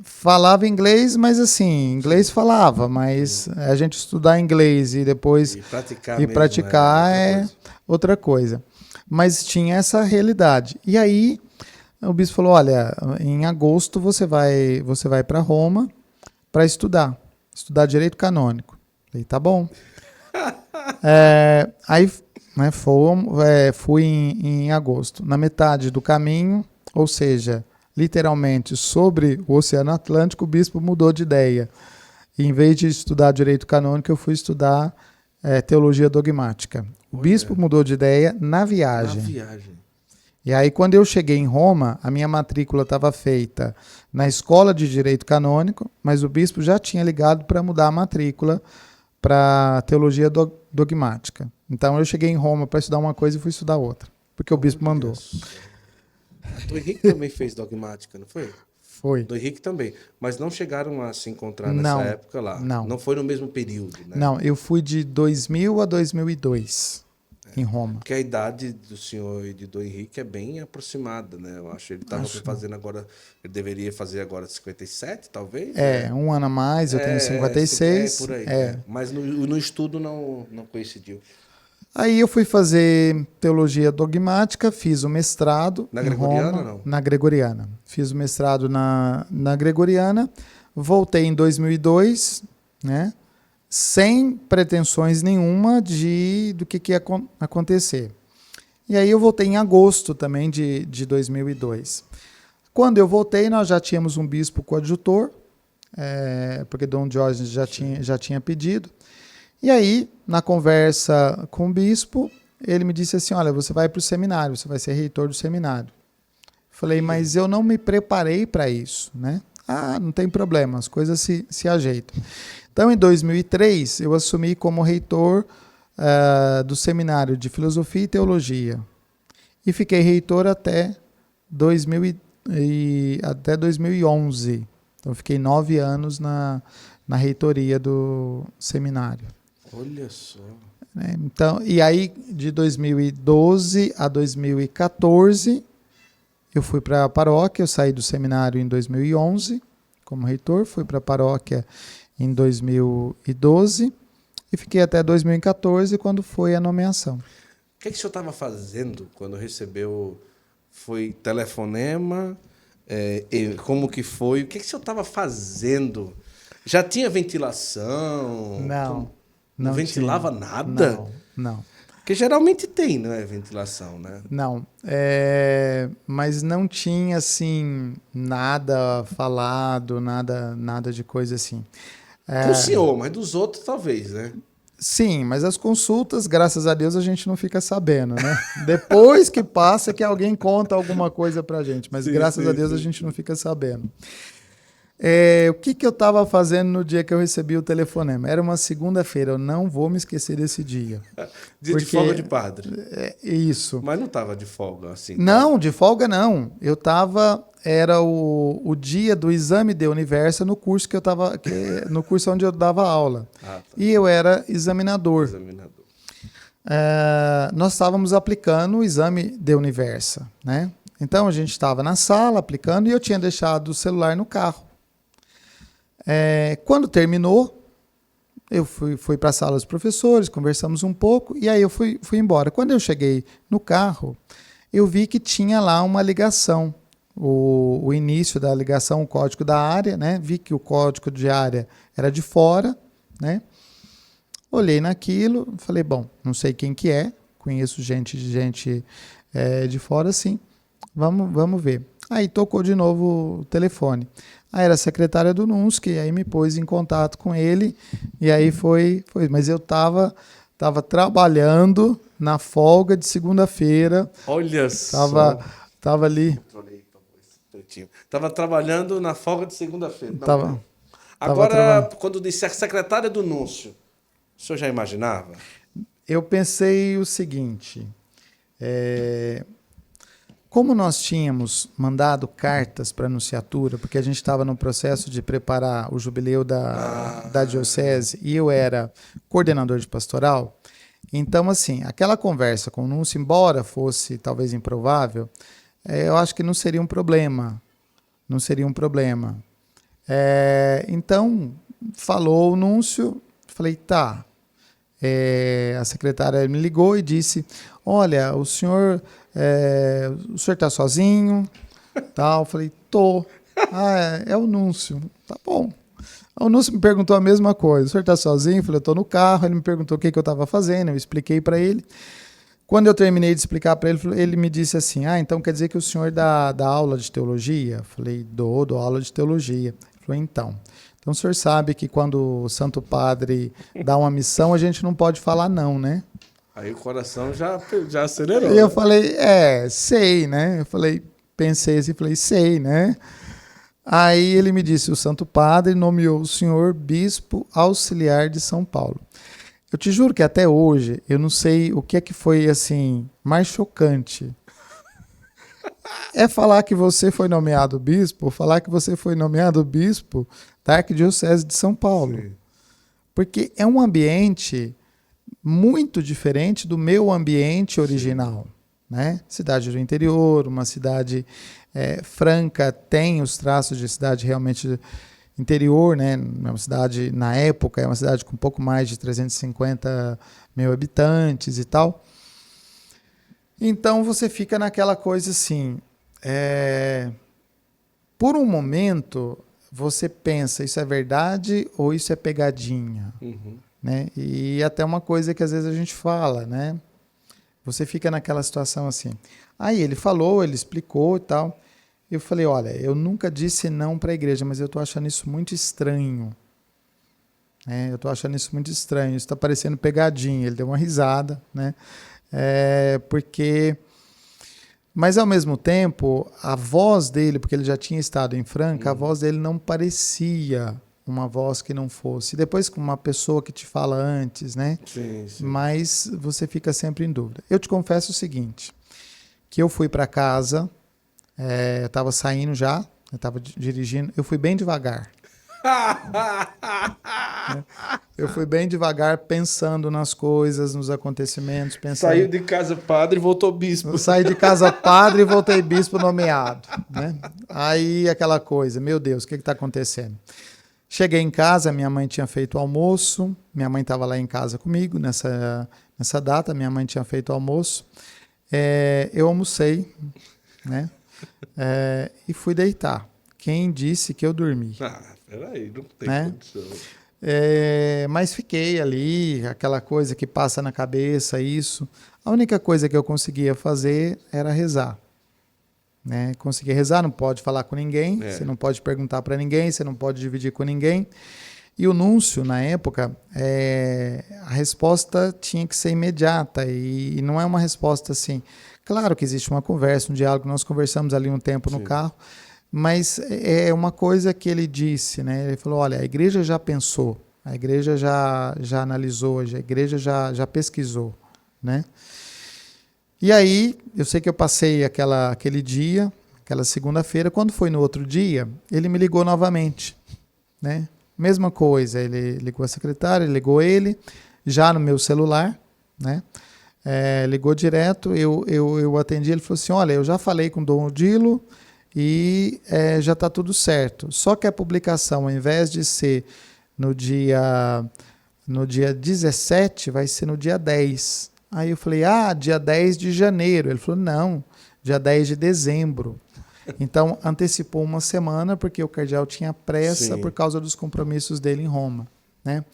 Falava inglês, mas assim, inglês falava, mas a gente estudar inglês e depois praticar é outra coisa. Mas tinha essa realidade. E aí o bispo falou, olha, em agosto você vai para Roma para estudar direito canônico. Falei, tá bom. Aí fui em agosto. Na metade do caminho, ou seja, literalmente sobre o Oceano Atlântico, o bispo mudou de ideia. E, em vez de estudar direito canônico, eu fui estudar teologia dogmática. O bispo mudou de ideia na viagem. Na viagem. E aí, quando eu cheguei em Roma, a minha matrícula estava feita na Escola de Direito Canônico, mas o bispo já tinha ligado para mudar a matrícula para teologia dogmática. Então, eu cheguei em Roma para estudar uma coisa e fui estudar outra, porque o bispo mandou. O Henrique também fez dogmática, não foi? Foi. Do Henrique também. Mas não chegaram a se encontrar nessa época lá. Não foi no mesmo período, né? Não, eu fui de 2000 a 2002 em Roma. Porque a idade do senhor e do Henrique é bem aproximada, né? Eu acho que ele estava fazendo agora... Ele deveria fazer agora 57, talvez? Um ano a mais, eu tenho 56. Por aí. É. Mas no estudo não coincidiu. Aí eu fui fazer teologia dogmática, fiz o mestrado na em Gregoriana, Roma, não? Na Gregoriana. Fiz o mestrado na Gregoriana, voltei em 2002, né? Sem pretensões nenhuma do que ia acontecer. E aí eu voltei em agosto também de 2002. Quando eu voltei, nós já tínhamos um bispo coadjutor, porque Dom Jorge já tinha pedido. E aí, na conversa com o bispo, ele me disse assim, olha, você vai para o seminário, você vai ser reitor do seminário. Falei, mas eu não me preparei para isso, né? Ah, não tem problema, as coisas se ajeitam. Então, em 2003, eu assumi como reitor do Seminário de Filosofia e Teologia. E fiquei reitor até 2011. Então, fiquei 9 anos na reitoria do seminário. Olha só. Então, e aí, de 2012 a 2014, eu fui para a paróquia, eu saí do seminário em 2011 como reitor, fui para a paróquia em 2012 e fiquei até 2014, quando foi a nomeação. O que o senhor estava fazendo quando recebeu? Foi telefonema? Como que foi? O que o senhor estava fazendo? Já tinha ventilação? Não ventilava nada? Não. Porque geralmente tem, né, ventilação, né? Não, mas não tinha, assim, nada falado, nada de coisa assim. Do senhor, mas dos outros talvez, né? Sim, mas as consultas, graças a Deus, a gente não fica sabendo, né? Depois que passa que alguém conta alguma coisa pra gente, mas graças a Deus a gente não fica sabendo. O que eu estava fazendo no dia que eu recebi o telefonema? Era uma segunda-feira, eu não vou me esquecer desse dia. Dia de folga de padre. Isso. Mas não estava de folga assim? Não, de folga não. Eu estava... Era o dia do exame de Universa no curso que eu estava... no curso onde eu dava aula. Tá. E eu era examinador. Nós estávamos aplicando o exame de Universa, né? Então, a gente estava na sala aplicando e eu tinha deixado o celular no carro. Quando terminou, eu fui para a sala dos professores, conversamos um pouco e aí eu fui embora. Quando eu cheguei no carro, eu vi que tinha lá uma ligação, o início da ligação, o código da área, né? Vi que o código de área era de fora, né? Olhei naquilo, falei, bom, não sei quem que é, conheço gente de fora, sim, vamos ver. Aí tocou de novo o telefone. Aí era a secretária do NUNS, que aí me pôs em contato com ele, e aí foi. Mas eu estava trabalhando na folga de segunda-feira. Olha só. Estava ali. Estava trabalhando na folga de segunda-feira. Agora, quando disse a secretária do Núncio, o senhor já imaginava? Eu pensei o seguinte... Como nós tínhamos mandado cartas para a anunciatura, porque a gente estava no processo de preparar o jubileu da diocese e eu era coordenador de pastoral, então, assim, aquela conversa com o Núncio, embora fosse talvez improvável, eu acho que não seria um problema. Não seria um problema. Então, falou o Núncio, falei, tá. A secretária me ligou e disse, olha, o senhor está sozinho? Tal. Eu falei, tô. É o Núncio. Tá bom. O Núncio me perguntou a mesma coisa. O senhor está sozinho? Eu falei, eu estou no carro. Ele me perguntou o que eu estava fazendo. Eu expliquei para ele. Quando eu terminei de explicar para ele, ele me disse assim, então quer dizer que o senhor dá aula de teologia? Eu falei, dou aula de teologia. Ele falou, então Então o senhor sabe que quando o Santo Padre dá uma missão, a gente não pode falar não, né? Aí o coração já acelerou. E eu falei, sei, né? Pensei assim, falei, sei, né? Aí ele me disse, o Santo Padre nomeou o senhor bispo auxiliar de São Paulo. Eu te juro que até hoje eu não sei o que é que foi assim mais chocante. É falar que você foi nomeado bispo, ou falar que você foi nomeado bispo da Arquidiocese de São Paulo. Sim. Porque é um ambiente muito diferente do meu ambiente original. Né? Cidade do interior, uma cidade franca, tem os traços de cidade realmente interior, né? Uma cidade, na época, é uma cidade com um pouco mais de 350 mil habitantes e tal. Então você fica naquela coisa assim, por um momento você pensa, isso é verdade ou isso é pegadinha? Uhum. Né? E até uma coisa que às vezes a gente fala, né? Você fica naquela situação assim. Aí ele falou, ele explicou e tal. Eu falei, olha, eu nunca disse não para a igreja, mas eu estou achando isso muito estranho. Eu estou achando isso muito estranho. Isso está parecendo pegadinha. Ele deu uma risada, né? Porque... Mas, ao mesmo tempo, a voz dele, porque ele já tinha estado em Franca, a voz dele não parecia uma voz que não fosse. Depois, com uma pessoa que te fala antes, né? Sim, sim. Mas você fica sempre em dúvida. Eu te confesso o seguinte, que eu fui para casa, eu estava saindo já, eu estava dirigindo, eu fui bem devagar. Eu fui bem devagar, pensando nas coisas, nos acontecimentos. Saiu de casa padre e voltou bispo. Eu saí de casa padre e voltei bispo nomeado. Né? Aí aquela coisa, meu Deus, o que está acontecendo? Cheguei em casa, minha mãe tinha feito o almoço, minha mãe estava lá em casa comigo nessa data, minha mãe tinha feito o almoço. Eu almocei, né? E fui deitar. Quem disse que eu dormi? Peraí, não tem condição. Mas fiquei ali, aquela coisa que passa na cabeça, isso. A única coisa que eu conseguia fazer era rezar. Né? Conseguia rezar, não pode falar com ninguém, você não pode perguntar para ninguém, você não pode dividir com ninguém. E o núncio, na época, a resposta tinha que ser imediata e não é uma resposta assim. Claro que existe uma conversa, um diálogo, nós conversamos ali um tempo no carro, mas é uma coisa que ele disse, né? Ele falou, olha, a igreja já pensou, a igreja já analisou, a igreja já pesquisou, né? E aí, eu sei que eu passei aquele dia, aquela segunda-feira, quando foi no outro dia, ele me ligou novamente, né? Mesma coisa, ele ligou a secretária, ele ligou ele, já no meu celular, né? Ligou direto, eu atendi, ele falou assim, olha, eu já falei com o Dom Odilo e já está tudo certo. Só que a publicação, ao invés de ser no dia 17, vai ser no dia 10. Aí eu falei, dia 10 de janeiro. Ele falou, não, dia 10 de dezembro. Então, antecipou uma semana, porque o cardeal tinha pressa por causa dos compromissos dele em Roma, né?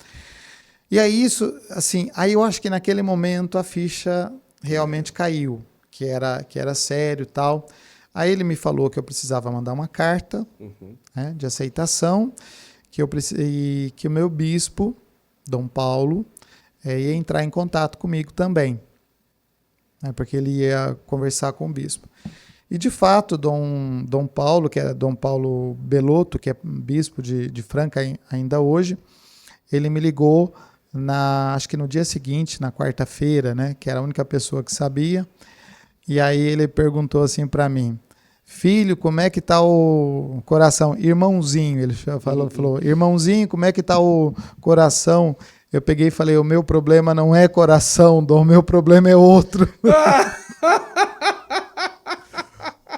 E aí isso, assim, aí eu acho que naquele momento a ficha realmente caiu, que era sério e tal. Aí ele me falou que eu precisava mandar uma carta né, de aceitação, e que o meu bispo, Dom Paulo, ia entrar em contato comigo também, né, porque ele ia conversar com o bispo. E, de fato, Dom Paulo, que era Dom Paulo Belotto, que é bispo de Franca ainda hoje, ele me ligou, acho que no dia seguinte, na quarta-feira, né, que era a única pessoa que sabia, e aí ele perguntou assim para mim, filho, como é que tá o coração? Irmãozinho, ele falou, irmãozinho, como é que tá o coração? Eu peguei e falei, o meu problema não é coração, Dom, o meu problema é outro.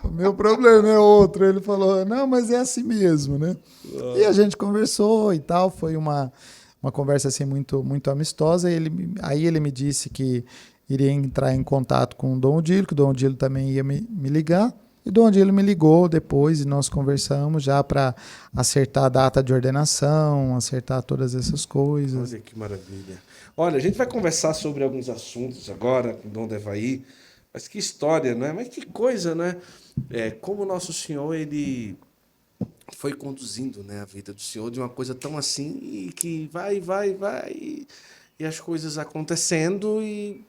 O meu problema é outro. Ele falou, não, mas é assim mesmo, né? E a gente conversou e tal, foi uma conversa assim muito, muito amistosa. Aí ele me disse que iria entrar em contato com o Dom Odilo, que o Dom Odilo também ia me ligar. E o Dom Odilo me ligou depois e nós conversamos já para acertar a data de ordenação, acertar todas essas coisas. Olha que maravilha. Olha, a gente vai conversar sobre alguns assuntos agora com o Dom Devaí, mas que história, né? Mas que coisa, né? Como o Nosso Senhor, ele foi conduzindo, né, a vida do senhor de uma coisa tão assim e que vai, e as coisas acontecendo e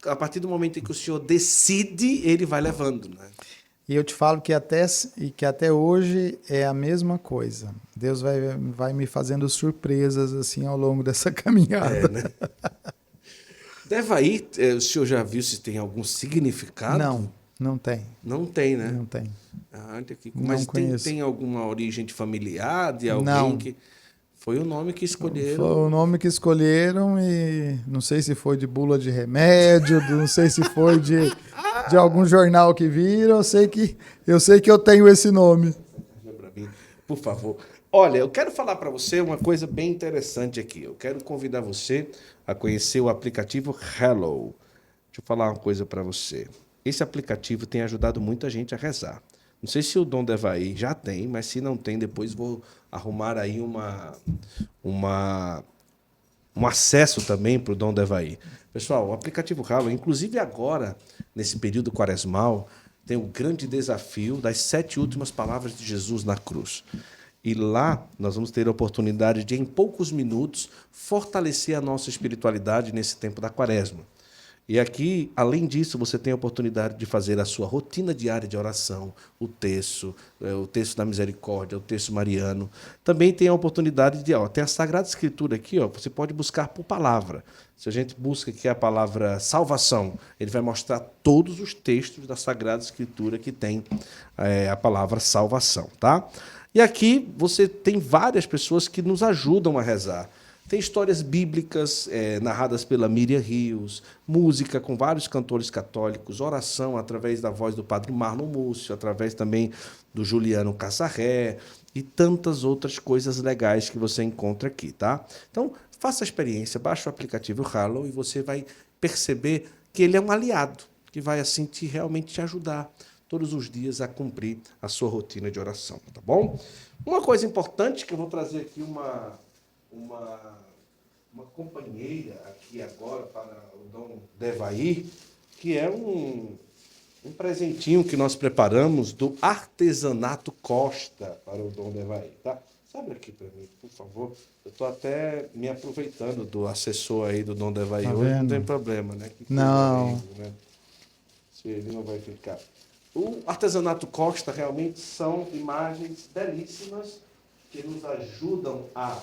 a partir do momento em que o senhor decide, ele vai levando, né? E eu te falo que até hoje é a mesma coisa. Deus vai me fazendo surpresas assim ao longo dessa caminhada. É, né? Devaí, o senhor já viu se tem algum significado? Não, não tem. Não tem, né? Não tem. Ah, olha aqui. Não Mas conheço. tem alguma origem de familiar, de alguém Não. que... Foi o nome que Foi escolheram. o nome que escolheram e não sei se foi de bula de remédio, não sei se foi de algum jornal que viram, eu sei que eu tenho esse nome. Pra mim, por favor. Olha, eu quero falar para você uma coisa bem interessante aqui. Eu quero convidar você a conhecer o aplicativo Hello. Deixa eu falar uma coisa para você. Esse aplicativo tem ajudado muita gente a rezar. Não sei se o Dom Devaí já tem, mas se não tem, depois vou arrumar aí um acesso também para o Dom Devaí. Pessoal, o aplicativo Hello, inclusive agora, nesse período quaresmal, tem o grande desafio das 7 últimas palavras de Jesus na cruz. E lá nós vamos ter a oportunidade de, em poucos minutos, fortalecer a nossa espiritualidade nesse tempo da quaresma. E aqui, além disso, você tem a oportunidade de fazer a sua rotina diária de oração, o terço da misericórdia, o terço mariano. Também tem a oportunidade de... tem a Sagrada Escritura aqui, você pode buscar por palavra. Se a gente busca aqui a palavra salvação, ele vai mostrar todos os textos da Sagrada Escritura que tem a palavra salvação, tá? E aqui você tem várias pessoas que nos ajudam a rezar. Tem histórias bíblicas narradas pela Miriam Rios, música com vários cantores católicos, oração através da voz do padre Marlon Múcio, através também do Juliano Cassarré e tantas outras coisas legais que você encontra aqui, tá? Então, faça a experiência, baixe o aplicativo Hello e você vai perceber que ele é um aliado, que vai assim realmente te ajudar todos os dias a cumprir a sua rotina de oração, tá bom? Uma coisa importante que eu vou trazer aqui uma companheira aqui agora para o Dom Devaí, que é um presentinho que nós preparamos do Artesanato Costa para o Dom Devaí, tá? Sabe aqui para mim, por favor. Eu estou até me aproveitando do assessor aí do Dom Devaí hoje, não tem problema, né? Não. Lindo, né? Se ele não vai ficar. O Artesanato Costa realmente são imagens belíssimas que nos ajudam a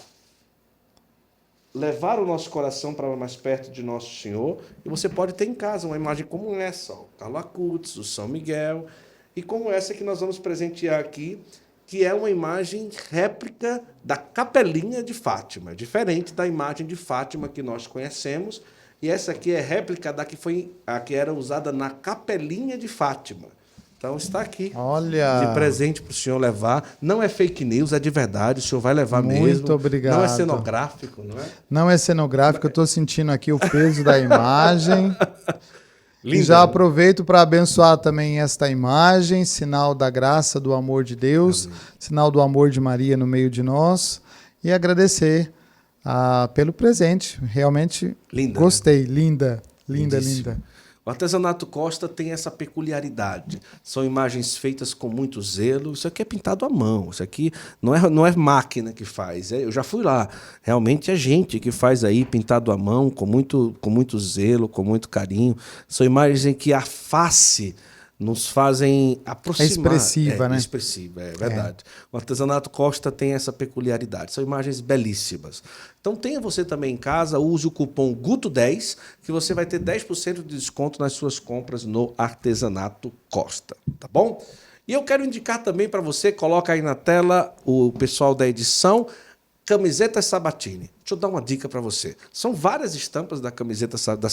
levar o nosso coração para mais perto de Nosso Senhor. E você pode ter em casa uma imagem como essa, o Carlo Acutis, o São Miguel, e como essa que nós vamos presentear aqui, que é uma imagem réplica da Capelinha de Fátima, diferente da imagem de Fátima que nós conhecemos. E essa aqui é réplica da que era usada na Capelinha de Fátima. Então está aqui. Olha. De presente para o senhor levar. Não é fake news, é de verdade. O senhor vai levar mesmo. Muito obrigado. Não é cenográfico, não é? Não é cenográfico. Eu estou sentindo aqui o peso da imagem. Lindo, e já né? aproveito para abençoar também esta imagem, sinal da graça, do amor de Deus, sinal do amor de Maria no meio de nós. E agradecer pelo presente. Realmente Linda, gostei. Né? Linda, Lindíssimo. linda. O Artesanato Costa tem essa peculiaridade. São imagens feitas com muito zelo. Isso aqui é pintado à mão. Isso aqui não é máquina que faz. Eu já fui lá. Realmente é gente que faz aí pintado à mão, com muito zelo, com muito carinho. São imagens em que a face nos fazem aproximar. É expressiva, né? Expressiva, é verdade. O Artesanato Costa tem essa peculiaridade. São imagens belíssimas. Então tenha você também em casa, use o cupom GUTO10, que você vai ter 10% de desconto nas suas compras no Artesanato Costa, tá bom? E eu quero indicar também para você, coloca aí na tela o pessoal da edição, Camisetas Sabatini. Deixa eu dar uma dica para você. São várias estampas das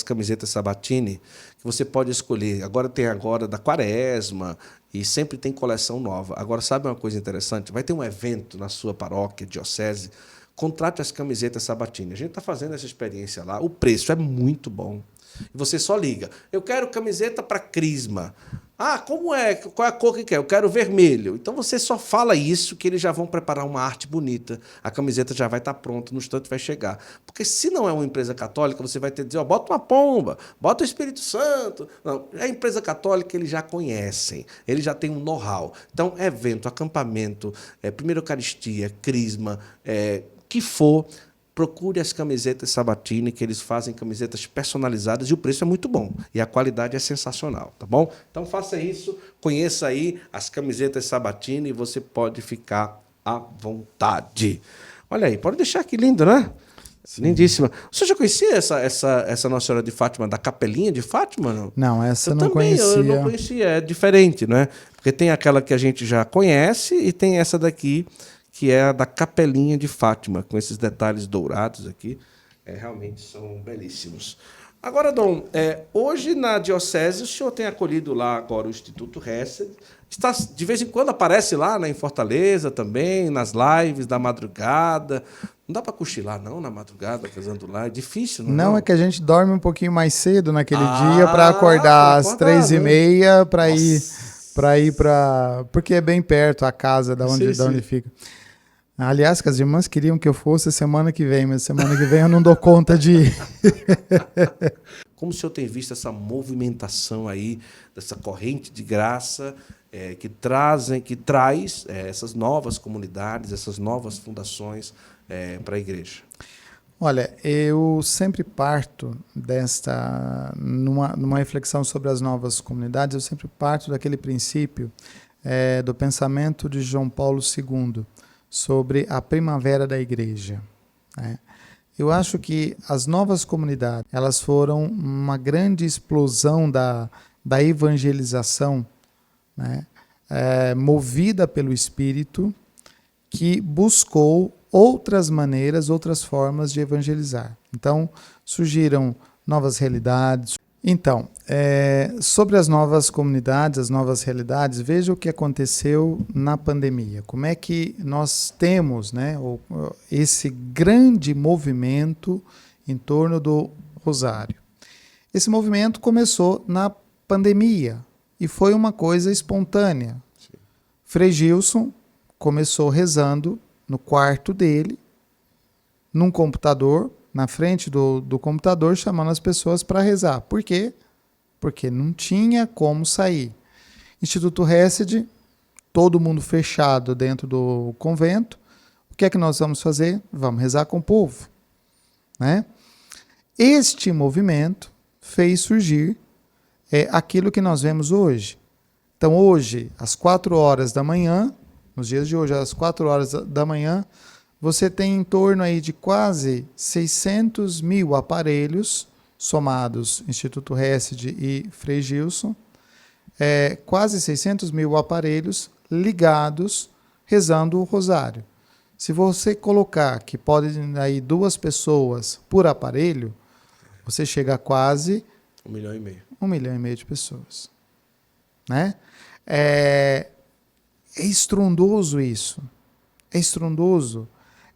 camisetas Sabatini que você pode escolher. Agora tem da Quaresma e sempre tem coleção nova. Agora, sabe uma coisa interessante? Vai ter um evento na sua paróquia, diocese. Contrate as camisetas Sabatini. A gente está fazendo essa experiência lá. O preço é muito bom. E você só liga. Eu quero camiseta para Crisma. Ah, como é? Qual é a cor que quer? Eu quero vermelho. Então você só fala isso que eles já vão preparar uma arte bonita. A camiseta já vai estar pronta, no instante vai chegar. Porque se não é uma empresa católica, você vai ter que dizer, ó, bota uma pomba, bota o Espírito Santo. Não, é a empresa católica, eles já conhecem, eles já têm um know-how. Então, evento, acampamento, primeira Eucaristia, crisma, que for, procure as camisetas Sabatini, que eles fazem camisetas personalizadas e o preço é muito bom. E a qualidade é sensacional, tá bom? Então faça isso, conheça aí as camisetas Sabatini e você pode ficar à vontade. Olha aí, pode deixar aqui lindo, né? Sim. Lindíssima. Você já conhecia essa Nossa Senhora de Fátima, da Capelinha de Fátima? Não, não, essa eu não também, conhecia. Eu não conhecia, é diferente, né? Porque tem aquela que a gente já conhece e tem essa daqui, que é a da Capelinha de Fátima, com esses detalhes dourados aqui. Realmente são belíssimos. Agora, Dom, hoje na Diocese, o senhor tem acolhido lá agora o Instituto Hesed. Está, de vez em quando aparece lá, né, em Fortaleza também, nas lives da madrugada. Não dá para cochilar, não, na madrugada, fazendo lá. É difícil, não é? Não, é que a gente dorme um pouquinho mais cedo naquele dia para acordar às 3h30 para ir para... Porque é bem perto a casa da onde fica. Aliás, que as irmãs queriam que eu fosse semana que vem, mas semana que vem eu não dou conta de ir. Como o senhor tem visto essa movimentação aí, dessa corrente de graça que traz essas novas comunidades, essas novas fundações para a igreja? Olha, eu sempre parto numa reflexão sobre as novas comunidades, eu sempre parto daquele princípio do pensamento de João Paulo II, sobre a primavera da igreja, né? Eu acho que as novas comunidades, elas foram uma grande explosão da evangelização, né? Movida pelo Espírito, que buscou outras maneiras, outras formas de evangelizar. Então, surgiram novas realidades. Então, sobre as novas comunidades, as novas realidades, veja o que aconteceu na pandemia. Como é que nós temos, né, esse grande movimento em torno do rosário. Esse movimento começou na pandemia e foi uma coisa espontânea. Sim. Frei Gilson começou rezando no quarto dele, num computador, na frente do computador, chamando as pessoas para rezar. Por quê? Porque não tinha como sair. Instituto Hesed, todo mundo fechado dentro do convento. O que é que nós vamos fazer? Vamos rezar com o povo, né? Este movimento fez surgir aquilo que nós vemos hoje. Então, hoje, às 4 horas da manhã, nos dias de hoje, às 4 horas da manhã, você tem em torno aí de quase 600 mil aparelhos somados, Instituto Hesed e Frei Gilson, quase 600 mil aparelhos ligados, rezando o rosário. Se você colocar que podem aí 2 pessoas por aparelho, você chega a quase 1,5 milhão. 1,5 milhão de pessoas, né? É estrondoso isso. É estrondoso.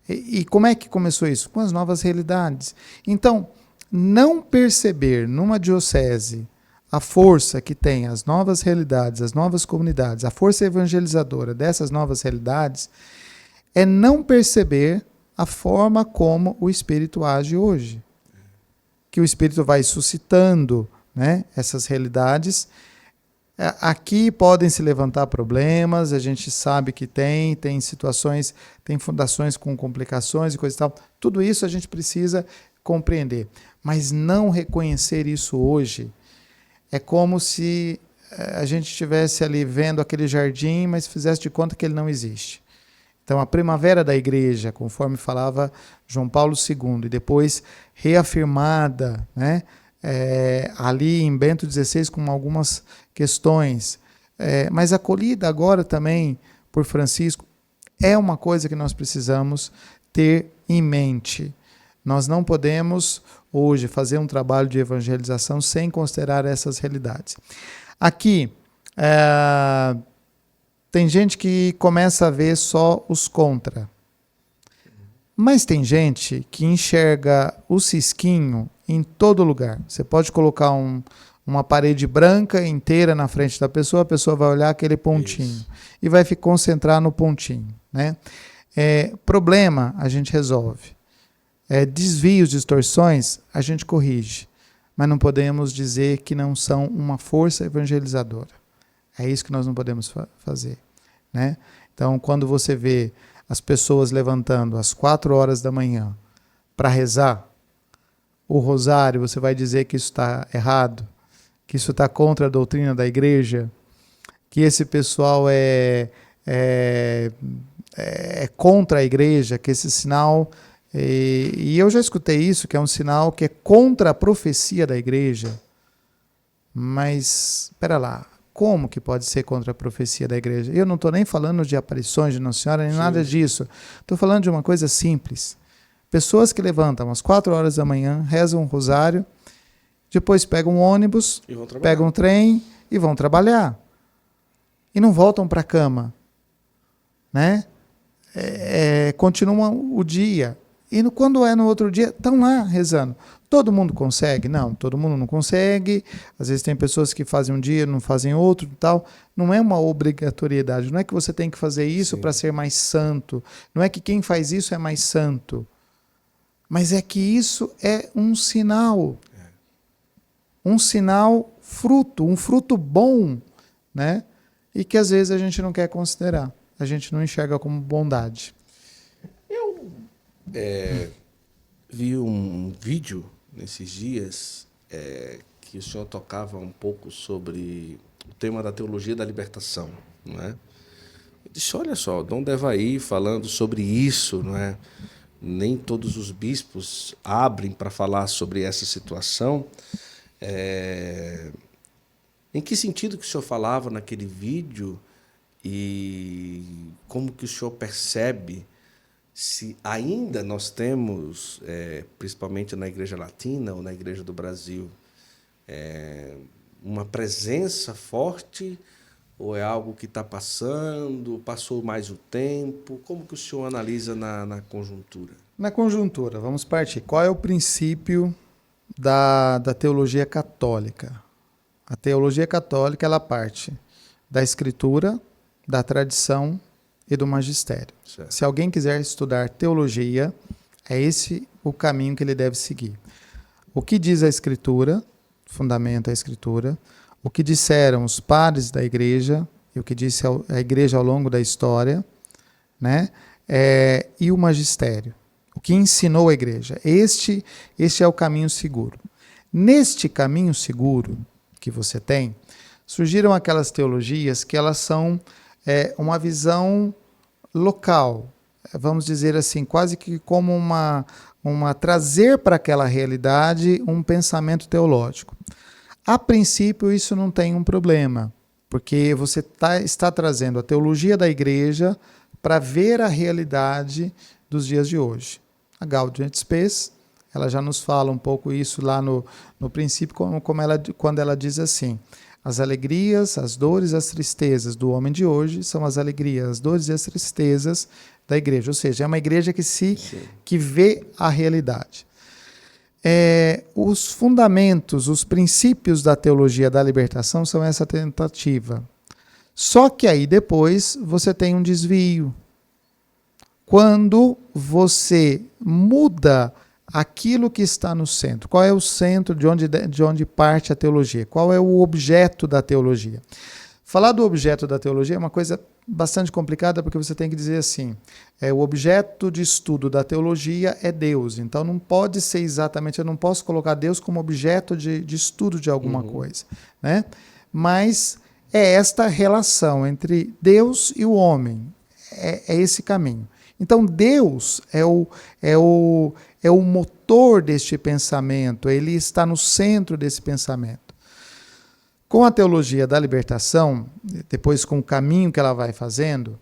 E como é que começou isso? Com as novas realidades. Então, não perceber numa diocese a força que tem as novas realidades, as novas comunidades, a força evangelizadora dessas novas realidades, é não perceber a forma como o Espírito age hoje. Que o Espírito vai suscitando, né, essas realidades. Aqui podem se levantar problemas, a gente sabe que tem situações, tem fundações com complicações e coisa e tal. Tudo isso a gente precisa compreender. Mas não reconhecer isso hoje é como se a gente estivesse ali vendo aquele jardim, mas fizesse de conta que ele não existe. Então, a primavera da igreja, conforme falava João Paulo II, e depois reafirmada, né, ali em Bento XVI com algumas questões, mas acolhida agora também por Francisco, é uma coisa que nós precisamos ter em mente. Nós não podemos hoje fazer um trabalho de evangelização sem considerar essas realidades. Aqui, tem gente que começa a ver só os contra. Mas tem gente que enxerga o cisquinho em todo lugar. Você pode colocar um uma parede branca inteira na frente da pessoa, a pessoa vai olhar aquele pontinho. Isso. E vai se concentrar no pontinho, né? Problema, a gente resolve. Desvios, distorções, a gente corrige. Mas não podemos dizer que não são uma força evangelizadora. É isso que nós não podemos fazer, né? Então, quando você vê as pessoas levantando às 4 horas da manhã para rezar o rosário, você vai dizer que isso está errado, que isso está contra a doutrina da igreja, que esse pessoal é contra a igreja, que esse sinal... E eu já escutei isso, que é um sinal que é contra a profecia da igreja. Mas, espera lá, como que pode ser contra a profecia da igreja? Eu não estou nem falando de aparições de Nossa Senhora, nem nada disso. Estou falando de uma coisa simples. Pessoas que levantam às 4 horas da manhã, rezam um rosário, depois pegam um ônibus, pegam um trem e vão trabalhar. E não voltam para a cama, né? Continuam o dia. E quando é no outro dia, estão lá rezando. Todo mundo consegue? Não, todo mundo não consegue. Às vezes tem pessoas que fazem um dia, não fazem outro e tal. Não é uma obrigatoriedade. Não é que você tem que fazer isso para ser mais santo. Não é que quem faz isso é mais santo. Mas é que isso é um sinal. Um sinal fruto, um fruto bom, né? E que às vezes a gente não quer considerar. A gente não enxerga como bondade. Eu vi um vídeo nesses dias que o senhor tocava um pouco sobre o tema da teologia da libertação, não é? Eu disse, olha só, Dom Devaí falando sobre isso, não é? Nem todos os bispos abrem para falar sobre essa situação. Em que sentido que o senhor falava naquele vídeo e como que o senhor percebe se ainda nós temos, principalmente na Igreja Latina ou na Igreja do Brasil, uma presença forte ou é algo que está passando, passou mais o tempo? Como que o senhor analisa na conjuntura? Na conjuntura, vamos partir. Qual é o princípio da teologia católica? A teologia católica ela parte da Escritura, da tradição e do magistério. Certo. Se alguém quiser estudar teologia, é esse o caminho que ele deve seguir. O que diz a Escritura, fundamenta a Escritura, o que disseram os padres da igreja, e o que disse a igreja ao longo da história, né? E o magistério, o que ensinou a igreja. Este é o caminho seguro. Neste caminho seguro que você tem, surgiram aquelas teologias que elas são uma visão local, vamos dizer assim, quase que como uma trazer para aquela realidade um pensamento teológico. A princípio, isso não tem um problema, porque você está trazendo a teologia da igreja para ver a realidade dos dias de hoje. A Gaudium et Spes, ela já nos fala um pouco isso lá no princípio, quando ela diz assim: as alegrias, as dores, as tristezas do homem de hoje são as alegrias, as dores e as tristezas da igreja. Ou seja, é uma igreja que vê a realidade. Os fundamentos, os princípios da teologia da libertação são essa tentativa. Só que aí depois você tem um desvio. Quando você muda aquilo que está no centro. Qual é o centro de onde parte a teologia? Qual é o objeto da teologia? Falar do objeto da teologia é uma coisa bastante complicada, porque você tem que dizer assim, o objeto de estudo da teologia é Deus, então não pode ser exatamente, eu não posso colocar Deus como objeto de estudo de alguma coisa, né? Mas é esta relação entre Deus e o homem, é esse caminho. Então Deus é o motor deste pensamento, ele está no centro desse pensamento. Com a teologia da libertação, depois com o caminho que ela vai fazendo,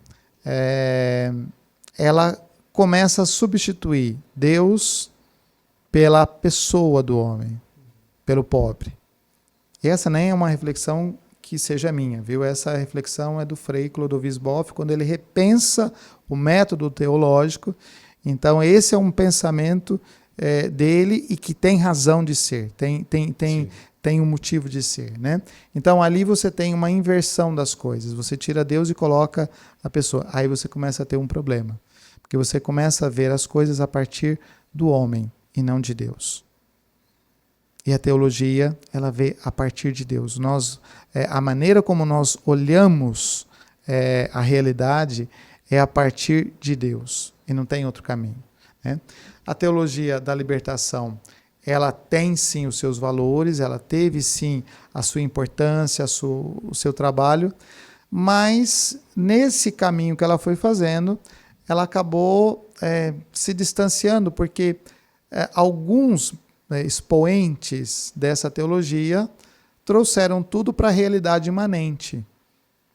ela começa a substituir Deus pela pessoa do homem, pelo pobre. E essa nem é uma reflexão que seja minha, viu? Essa reflexão é do Frei Clodovis Boff, quando ele repensa o método teológico. Então, esse é um pensamento dele e que tem razão de ser, tem um motivo de ser, né? Então ali você tem uma inversão das coisas. Você tira Deus e coloca a pessoa. Aí você começa a ter um problema. Porque você começa a ver as coisas a partir do homem e não de Deus. E a teologia, ela vê a partir de Deus. A maneira como nós olhamos a realidade é a partir de Deus. E não tem outro caminho, né? A teologia da libertação, ela tem sim os seus valores, ela teve sim a sua importância, o seu trabalho, mas nesse caminho que ela foi fazendo, ela acabou se distanciando, porque alguns expoentes dessa teologia trouxeram tudo para a realidade imanente.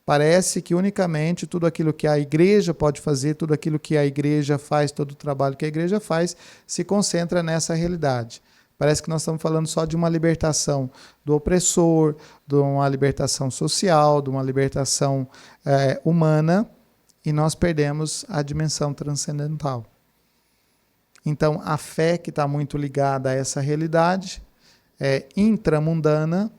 Parece que unicamente tudo aquilo que a igreja pode fazer, tudo aquilo que a igreja faz, todo o trabalho que a igreja faz, se concentra nessa realidade. Parece que nós estamos falando só de uma libertação do opressor, de uma libertação social, de uma libertação humana, e nós perdemos a dimensão transcendental. Então, a fé que está muito ligada a essa realidade é intramundana,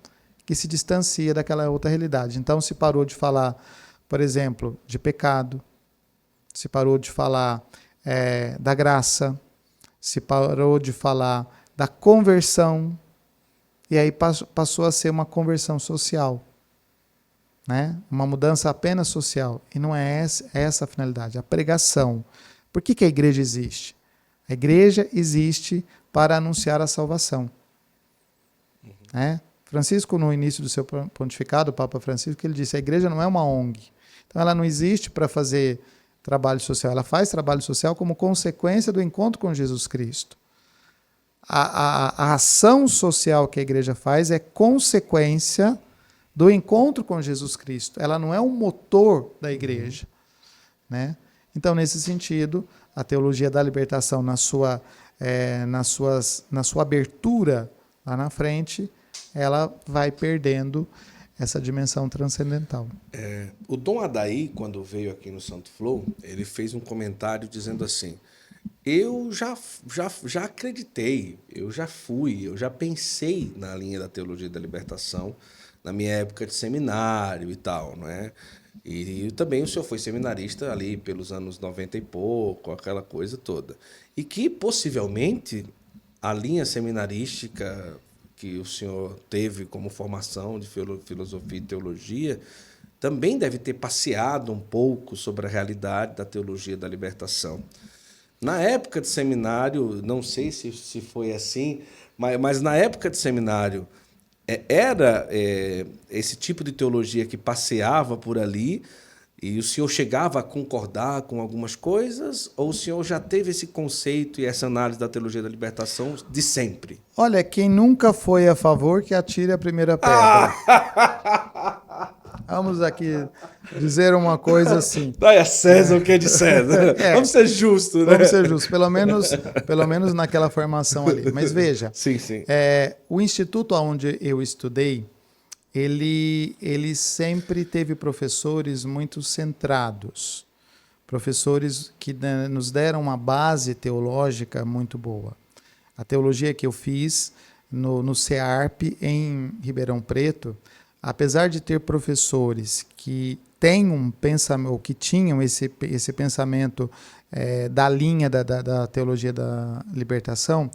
que se distancia daquela outra realidade. Então, se parou de falar, por exemplo, de pecado, se parou de falar da graça, se parou de falar da conversão, e aí passou a ser uma conversão social, né? Uma mudança apenas social, e não é essa a finalidade, a pregação. Por que a igreja existe? A igreja existe para anunciar a salvação. Né? Francisco, no início do seu pontificado, o Papa Francisco, ele disse, a igreja não é uma ONG. Então ela não existe para fazer trabalho social, ela faz trabalho social como consequência do encontro com Jesus Cristo. A ação social que a igreja faz é consequência do encontro com Jesus Cristo. Ela não é um motor da igreja, né? Então, nesse sentido, a teologia da libertação, na sua abertura lá na frente, ela vai perdendo essa dimensão transcendental. O Dom Adair, quando veio aqui no Santo Flow, ele fez um comentário dizendo assim, eu já acreditei, eu já pensei na linha da teologia da libertação, na minha época de seminário e tal, não é? E também o senhor foi seminarista ali pelos anos 90 e pouco, aquela coisa toda. E que, possivelmente, a linha seminarística que o senhor teve como formação de filosofia e teologia também deve ter passeado um pouco sobre a realidade da teologia da libertação. Na época de seminário, não sei se foi assim, mas na época de seminário, era esse tipo de teologia que passeava por ali e o senhor chegava a concordar com algumas coisas, ou o senhor já teve esse conceito e essa análise da teologia da libertação de sempre? Olha, quem nunca foi a favor, que atire a primeira pedra. Vamos aqui dizer uma coisa assim. Dai a César o que é de César. Vamos ser justos, né? Vamos ser justos, pelo menos naquela formação ali. Mas veja, sim, sim. O instituto onde eu estudei, ele sempre teve professores muito centrados, professores que nos deram uma base teológica muito boa. A teologia que eu fiz no CEARP, em Ribeirão Preto, apesar de ter professores que têm um pensamento, ou que tinham esse pensamento da linha da teologia da libertação,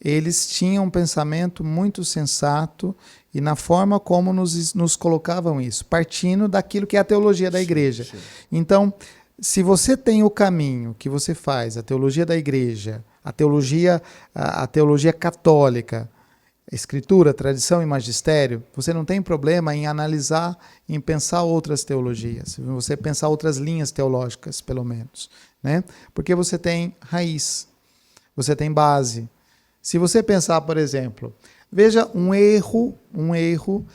eles tinham um pensamento muito sensato e na forma como nos colocavam isso, partindo daquilo que é a teologia da igreja. Sim. Então, se você tem o caminho que você faz, a teologia da igreja, a teologia católica, escritura, tradição e magistério, você não tem problema em analisar, em pensar outras teologias, você pensar outras linhas teológicas, pelo menos, né? Porque você tem raiz, você tem base. Se você pensar, por exemplo, veja um erro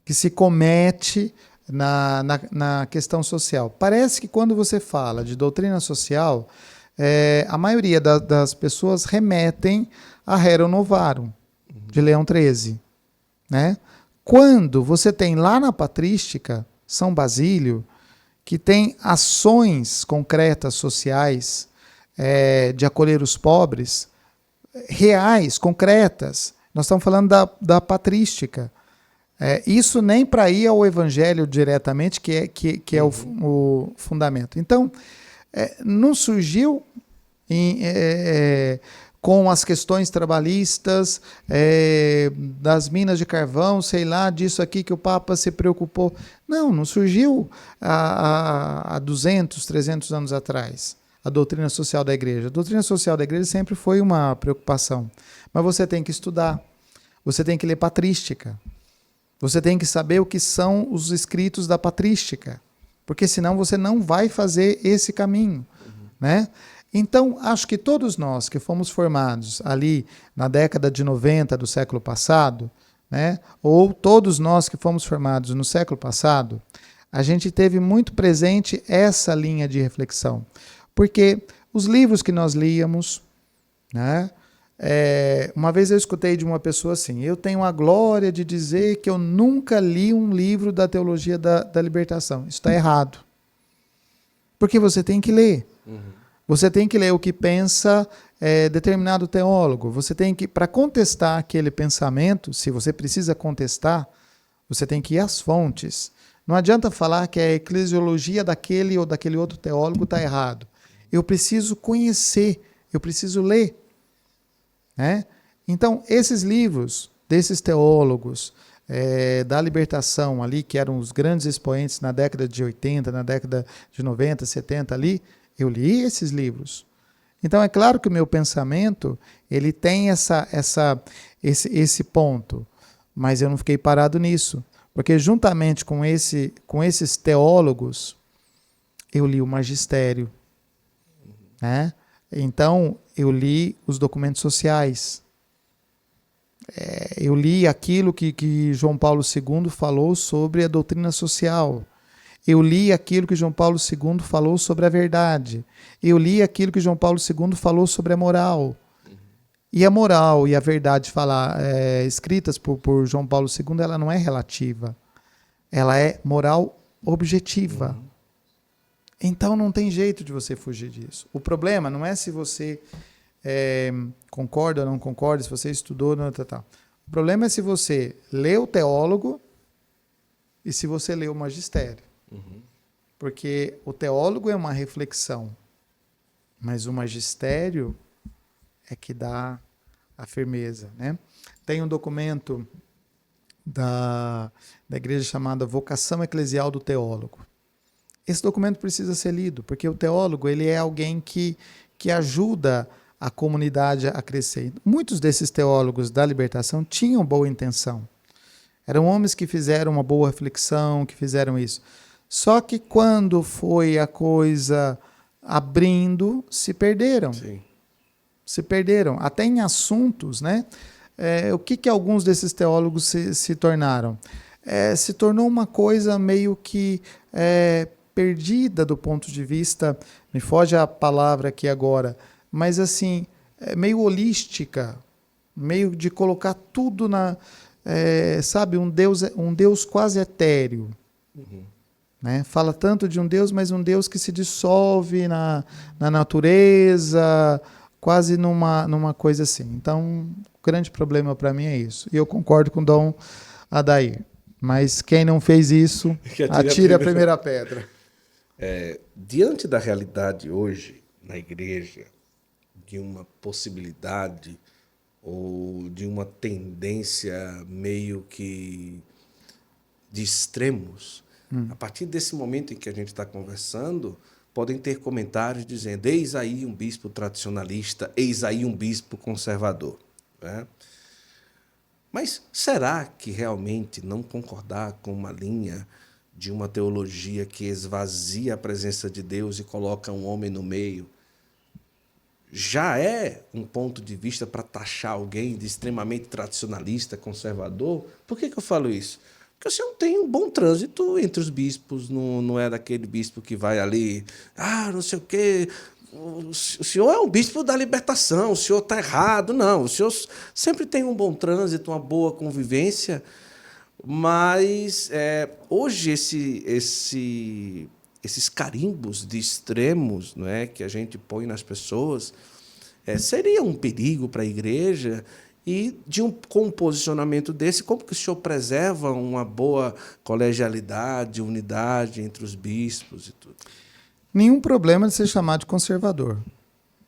que se comete na questão social. Parece que quando você fala de doutrina social, a maioria das pessoas remetem a Rerum Novarum, de Leão XIII. Né? Quando você tem lá na patrística, São Basílio, que tem ações concretas sociais de acolher os pobres, reais, concretas, Nós estamos falando da patrística. Isso nem para ir ao evangelho diretamente, que é o fundamento. Então, não surgiu com as questões trabalhistas, das minas de carvão, sei lá, disso aqui que o Papa se preocupou. Não surgiu há 200, 300 anos atrás, a doutrina social da igreja. A doutrina social da igreja sempre foi uma preocupação. Mas você tem que estudar, você tem que ler patrística, você tem que saber o que são os escritos da patrística, porque senão você não vai fazer esse caminho, né? Então, acho que todos nós que fomos formados ali na década de 90 do século passado, né, ou todos nós que fomos formados no século passado, a gente teve muito presente essa linha de reflexão. Porque os livros que nós líamos, né, uma vez eu escutei de uma pessoa assim: eu tenho a glória de dizer que eu nunca li um livro da teologia da libertação. Isso está errado. Porque você tem que ler. Você tem que ler o que pensa determinado teólogo. Você tem que, para contestar aquele pensamento, se você precisa contestar, você tem que ir às fontes. Não adianta falar que a eclesiologia daquele ou daquele outro teólogo está errado. Eu preciso conhecer, eu preciso ler. Né? Então, esses livros desses teólogos da libertação ali, que eram os grandes expoentes na década de 80, na década de 90, 70 ali, eu li esses livros. Então, é claro que o meu pensamento ele tem esse ponto, mas eu não fiquei parado nisso, porque juntamente com esses teólogos, eu li o magistério. Né? Então, eu li os documentos sociais. Eu li aquilo que João Paulo II falou sobre a doutrina social. Eu li aquilo que João Paulo II falou sobre a verdade. Eu li aquilo que João Paulo II falou sobre a moral. E a moral e a verdade escritas por João Paulo II, ela não é relativa. Ela é moral objetiva. Então não tem jeito de você fugir disso. O problema não é se você concorda ou não concorda, se você estudou ou não. O problema é se você lê o teólogo e se você lê o magistério. Porque o teólogo é uma reflexão, mas o magistério é que dá a firmeza. Né? Tem um documento da igreja chamada Vocação Eclesial do Teólogo. Esse documento precisa ser lido, porque o teólogo ele é alguém que ajuda a comunidade a crescer. Muitos desses teólogos da libertação tinham boa intenção. Eram homens que fizeram uma boa reflexão, que fizeram isso. Só que quando foi a coisa abrindo, se perderam. Sim. Se perderam. Até em assuntos, né? O que alguns desses teólogos se tornaram? Se tornou uma coisa meio que perdida do ponto de vista, me foge a palavra aqui agora, mas assim, meio holística, meio de colocar tudo sabe, um Deus quase etéreo. Né? Fala tanto de um Deus, mas um Deus que se dissolve na natureza, quase numa coisa assim. Então, o grande problema para mim é isso. E eu concordo com o Dom Adair. Mas quem não fez isso, atire a primeira pedra. Diante da realidade hoje na igreja, de uma possibilidade ou de uma tendência meio que de extremos, a partir desse momento em que a gente está conversando, podem ter comentários dizendo: eis aí um bispo tradicionalista, eis aí um bispo conservador. Né? Mas será que realmente não concordar com uma linha de uma teologia que esvazia a presença de Deus e coloca um homem no meio já é um ponto de vista para taxar alguém de extremamente tradicionalista, conservador? Por que eu falo isso? Porque o senhor tem um bom trânsito entre os bispos, não é daquele bispo que vai ali, não sei o quê. O senhor é um bispo da libertação, o senhor está errado. Não, o senhor sempre tem um bom trânsito, uma boa convivência, mas hoje esses carimbos de extremos, não é, que a gente põe nas pessoas seria um perigo para a igreja E com um posicionamento desse, como que o senhor preserva uma boa colegialidade, unidade entre os bispos e tudo? Nenhum problema de ser chamado de conservador.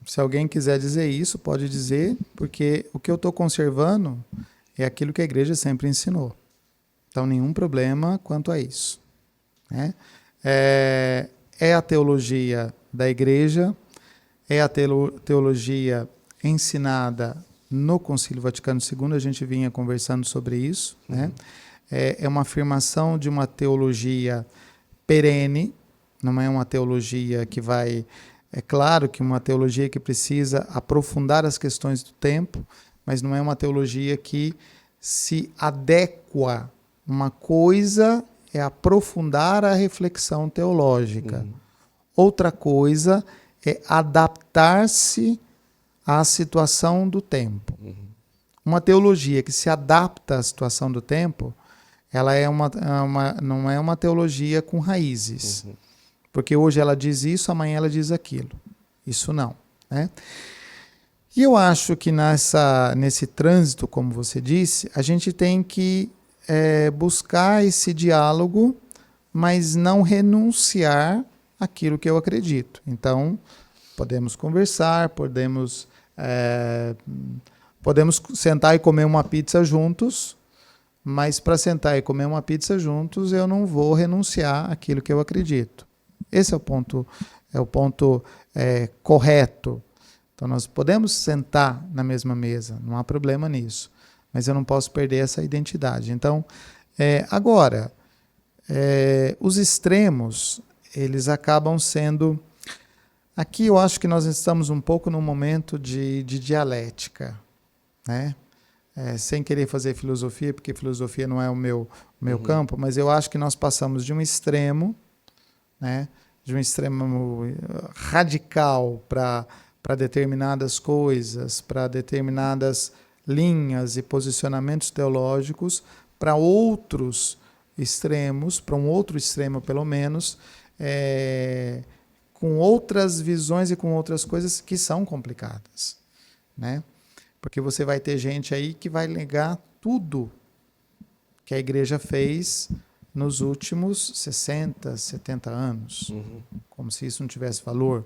Se alguém quiser dizer isso, pode dizer, porque o que eu estou conservando é aquilo que a igreja sempre ensinou. Então, nenhum problema quanto a isso, né? É a teologia da igreja, é a teologia ensinada no Concílio Vaticano II, a gente vinha conversando sobre isso, né? É uma afirmação de uma teologia perene, não é uma teologia que vai... É claro que uma teologia que precisa aprofundar as questões do tempo, mas não é uma teologia que se adequa. Uma coisa é aprofundar a reflexão teológica. Outra coisa é adaptar-se à situação do tempo. Uma teologia que se adapta à situação do tempo, ela não é uma teologia com raízes. Porque hoje ela diz isso, amanhã ela diz aquilo. Isso não, né? E eu acho que nesse trânsito, como você disse, a gente tem que buscar esse diálogo, mas não renunciar àquilo que eu acredito. Então, podemos conversar, podemos sentar e comer uma pizza juntos, mas para sentar e comer uma pizza juntos, eu não vou renunciar àquilo que eu acredito. Esse é o ponto correto. Então, nós podemos sentar na mesma mesa, não há problema nisso, mas eu não posso perder essa identidade. Então, agora, os extremos, eles acabam sendo... Aqui eu acho que nós estamos um pouco num momento de dialética, né? Sem querer fazer filosofia, porque filosofia não é o meu campo, mas eu acho que nós passamos de um extremo, né, de um extremo radical para determinadas coisas, para determinadas linhas e posicionamentos teológicos, para outros extremos, para um outro extremo pelo menos, com outras visões e com outras coisas que são complicadas, né? Porque você vai ter gente aí que vai negar tudo que a igreja fez nos últimos 60, 70 anos, como se isso não tivesse valor.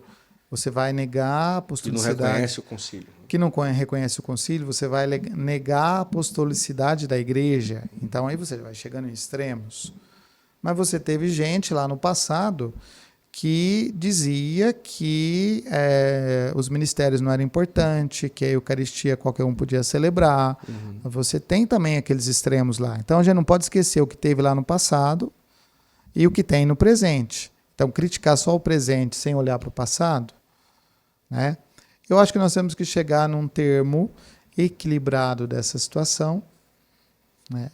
Você vai negar a apostolicidade... Que não reconhece o concílio. Que não reconhece o concílio, você vai negar a apostolicidade da igreja. Então, aí você vai chegando em extremos. Mas você teve gente lá no passado que dizia que os ministérios não eram importantes, que a Eucaristia qualquer um podia celebrar. Você tem também aqueles extremos lá. Então, a gente não pode esquecer o que teve lá no passado e o que tem no presente. Então, criticar só o presente sem olhar para o passado, né? Eu acho que nós temos que chegar num termo equilibrado dessa situação, né?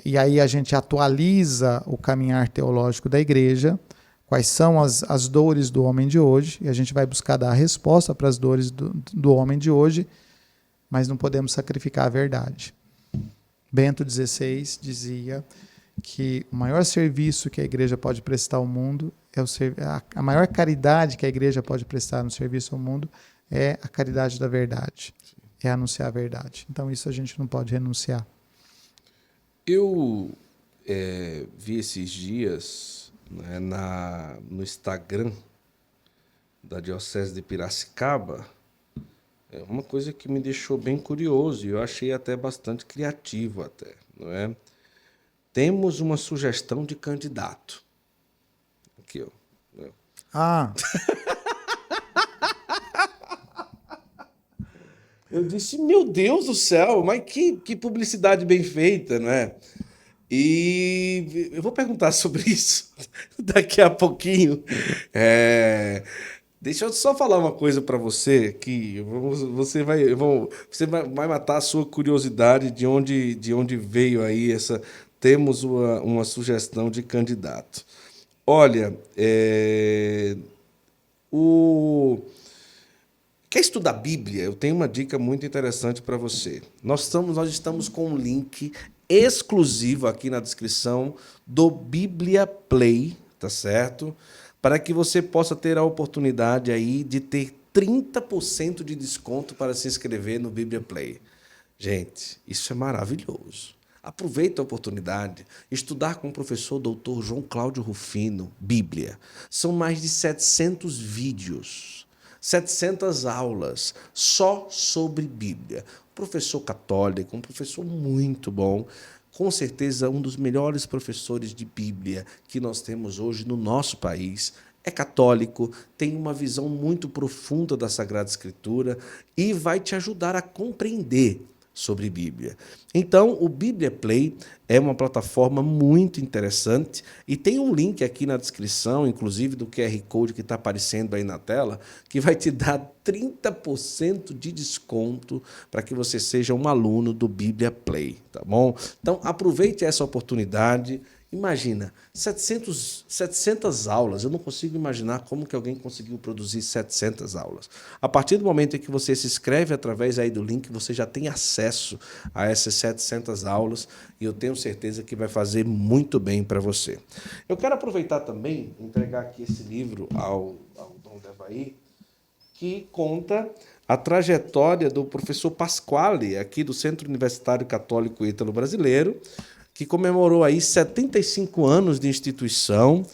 E aí a gente atualiza o caminhar teológico da igreja, quais são as dores do homem de hoje, e a gente vai buscar dar a resposta para as dores do homem de hoje, mas não podemos sacrificar a verdade. Bento XVI dizia que o maior serviço que a igreja pode prestar ao mundo, a maior caridade que a igreja pode prestar no serviço ao mundo é a caridade da verdade, é anunciar a verdade. Então isso a gente não pode renunciar. Eu vi esses dias... né, no Instagram da Diocese de Piracicaba, uma coisa que me deixou bem curioso e eu achei até bastante criativo até, não é? Temos uma sugestão de candidato. Aqui, ó. Eu disse, meu Deus do céu, mas que publicidade bem feita, não é? E eu vou perguntar sobre isso daqui a pouquinho. Deixa eu só falar uma coisa para você que você vai matar a sua curiosidade de onde veio aí essa. Temos uma sugestão de candidato. Olha, quer estudar Bíblia? Eu tenho uma dica muito interessante para você. Nós estamos com um link exclusivo aqui na descrição do Bíblia Play, tá certo? Para que você possa ter a oportunidade aí de ter 30% de desconto para se inscrever no Bíblia Play. Gente, isso é maravilhoso. Aproveita a oportunidade, estudar com o professor Dr. João Cláudio Rufino, Bíblia. São mais de 700 vídeos, 700 aulas só sobre Bíblia. Um professor católico, um professor muito bom, com certeza um dos melhores professores de Bíblia que nós temos hoje no nosso país. É católico, tem uma visão muito profunda da Sagrada Escritura e vai te ajudar a compreender sobre Bíblia. Então, o Bíblia Play é uma plataforma muito interessante e tem um link aqui na descrição, inclusive do QR Code que está aparecendo aí na tela, que vai te dar 30% de desconto para que você seja um aluno do Bíblia Play, tá bom? Então, aproveite essa oportunidade. Imagina, 700 aulas. Eu não consigo imaginar como que alguém conseguiu produzir 700 aulas. A partir do momento em que você se inscreve através aí do link, você já tem acesso a essas 700 aulas e eu tenho certeza que vai fazer muito bem para você. Eu quero aproveitar também, entregar aqui esse livro ao Dom Devair, que conta a trajetória do professor Pasquale, aqui do Centro Universitário Católico Ítalo Brasileiro, que comemorou aí 75 anos de instituição.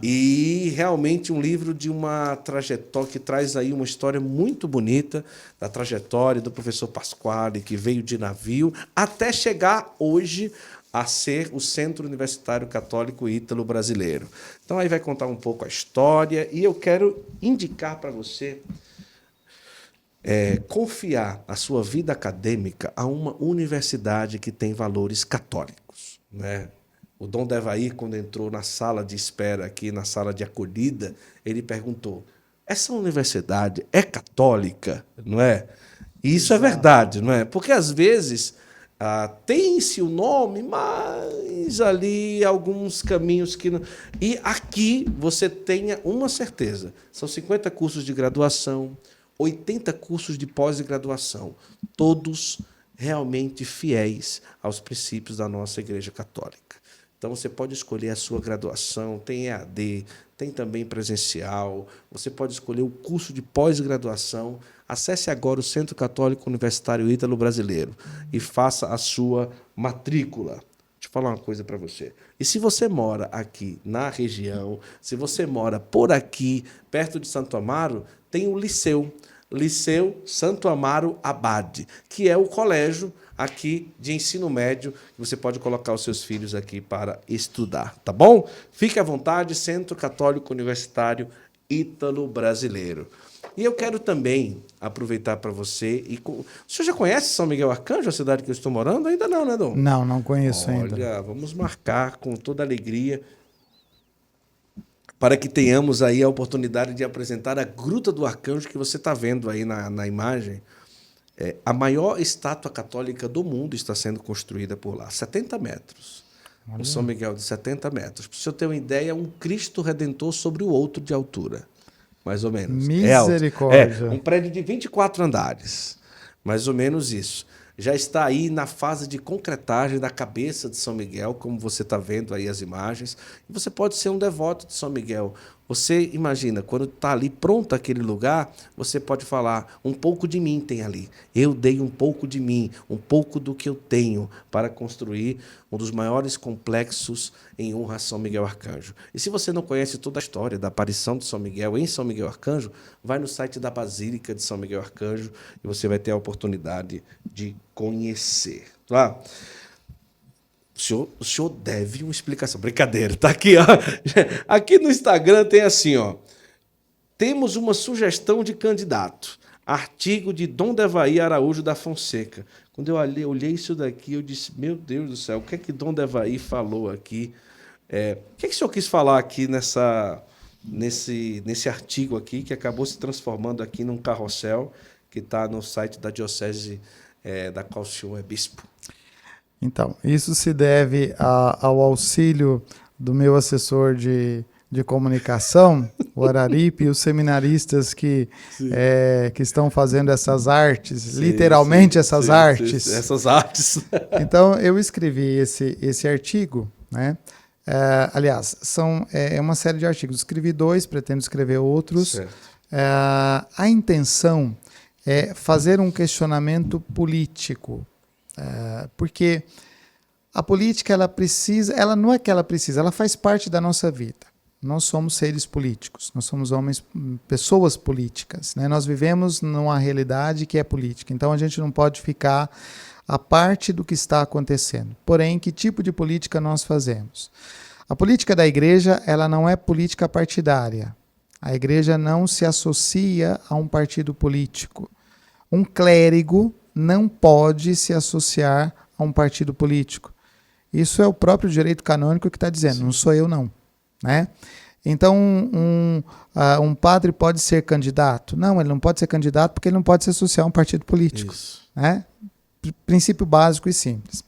E realmente um livro de uma trajetória que traz aí uma história muito bonita da trajetória do professor Pasquale, que veio de navio até chegar hoje a ser o Centro Universitário Católico Ítalo Brasileiro. Então aí vai contar um pouco a história e eu quero indicar para você confiar a sua vida acadêmica a uma universidade que tem valores católicos. Né? O Dom Devair, quando entrou na sala de espera aqui, na sala de acolhida, ele perguntou, essa universidade é católica? Não é? E isso é verdade, não é? Porque às vezes tem-se o nome, mas ali alguns caminhos que não... E aqui você tenha uma certeza, são 50 cursos de graduação, 80 cursos de pós-graduação, todos realmente fiéis aos princípios da nossa Igreja Católica. Então, você pode escolher a sua graduação, tem EAD, tem também presencial, você pode escolher o curso de pós-graduação. Acesse agora o Centro Católico Universitário Ítalo Brasileiro e faça a sua matrícula. Deixa eu falar uma coisa para você. E se você mora aqui na região, se você mora por aqui, perto de Santo Amaro, tem o Liceu Santo Amaro Abade, que é o colégio aqui de ensino médio, que você pode colocar os seus filhos aqui para estudar, tá bom? Fique à vontade, Centro Católico Universitário Ítalo Brasileiro. E eu quero também aproveitar para você... O senhor já conhece São Miguel Arcanjo, a cidade que eu estou morando? Ainda não, né, Dom? Não conheço ainda. Olha, vamos marcar com toda alegria para que tenhamos aí a oportunidade de apresentar a Gruta do Arcanjo, que você está vendo aí na imagem. A maior estátua católica do mundo está sendo construída por lá, 70 metros. O São Miguel de 70 metros. Para o senhor ter uma ideia, um Cristo Redentor sobre o outro de altura, mais ou menos. Misericórdia. Um prédio de 24 andares, mais ou menos isso. Já está aí na fase de concretagem da cabeça de São Miguel, como você está vendo aí as imagens. E você pode ser um devoto de São Miguel. Você imagina, quando está ali pronto aquele lugar, você pode falar, um pouco de mim tem ali. Eu dei um pouco de mim, um pouco do que eu tenho para construir um dos maiores complexos em honra a São Miguel Arcanjo. E se você não conhece toda a história da aparição de São Miguel em São Miguel Arcanjo, vai no site da Basílica de São Miguel Arcanjo e você vai ter a oportunidade de conhecer. Tá? O senhor deve uma explicação. Brincadeira, tá aqui, ó. Aqui no Instagram tem assim, ó. Temos uma sugestão de candidato. Artigo de Dom Devair Araújo da Fonseca. Quando eu olhei isso daqui, eu disse, meu Deus do céu, o que é que Dom Devair falou aqui? O que é que o senhor quis falar aqui nesse artigo aqui, que acabou se transformando aqui num carrossel, que está no site da Diocese da qual o senhor é bispo? Então, isso se deve ao auxílio do meu assessor de comunicação, o Araripe, e os seminaristas que estão fazendo essas artes, literalmente essas artes. Essas artes. Então, eu escrevi esse artigo, né? Aliás, é uma série de artigos. Escrevi 2, pretendo escrever outros. A intenção é fazer um questionamento político Porque a política, ela não é que ela precisa, ela faz parte da nossa vida. Nós somos seres políticos, nós somos pessoas políticas, né? Nós vivemos numa realidade que é política, então a gente não pode ficar à parte do que está acontecendo. Porém, que tipo de política nós fazemos? A política da igreja, ela não é política partidária. A igreja não se associa a um partido político. Um clérigo não pode se associar a um partido político. Isso é o próprio direito canônico que está dizendo, não sou eu não. Né? Então, um padre pode ser candidato? Não, ele não pode ser candidato porque ele não pode se associar a um partido político. Né? Princípio básico e simples.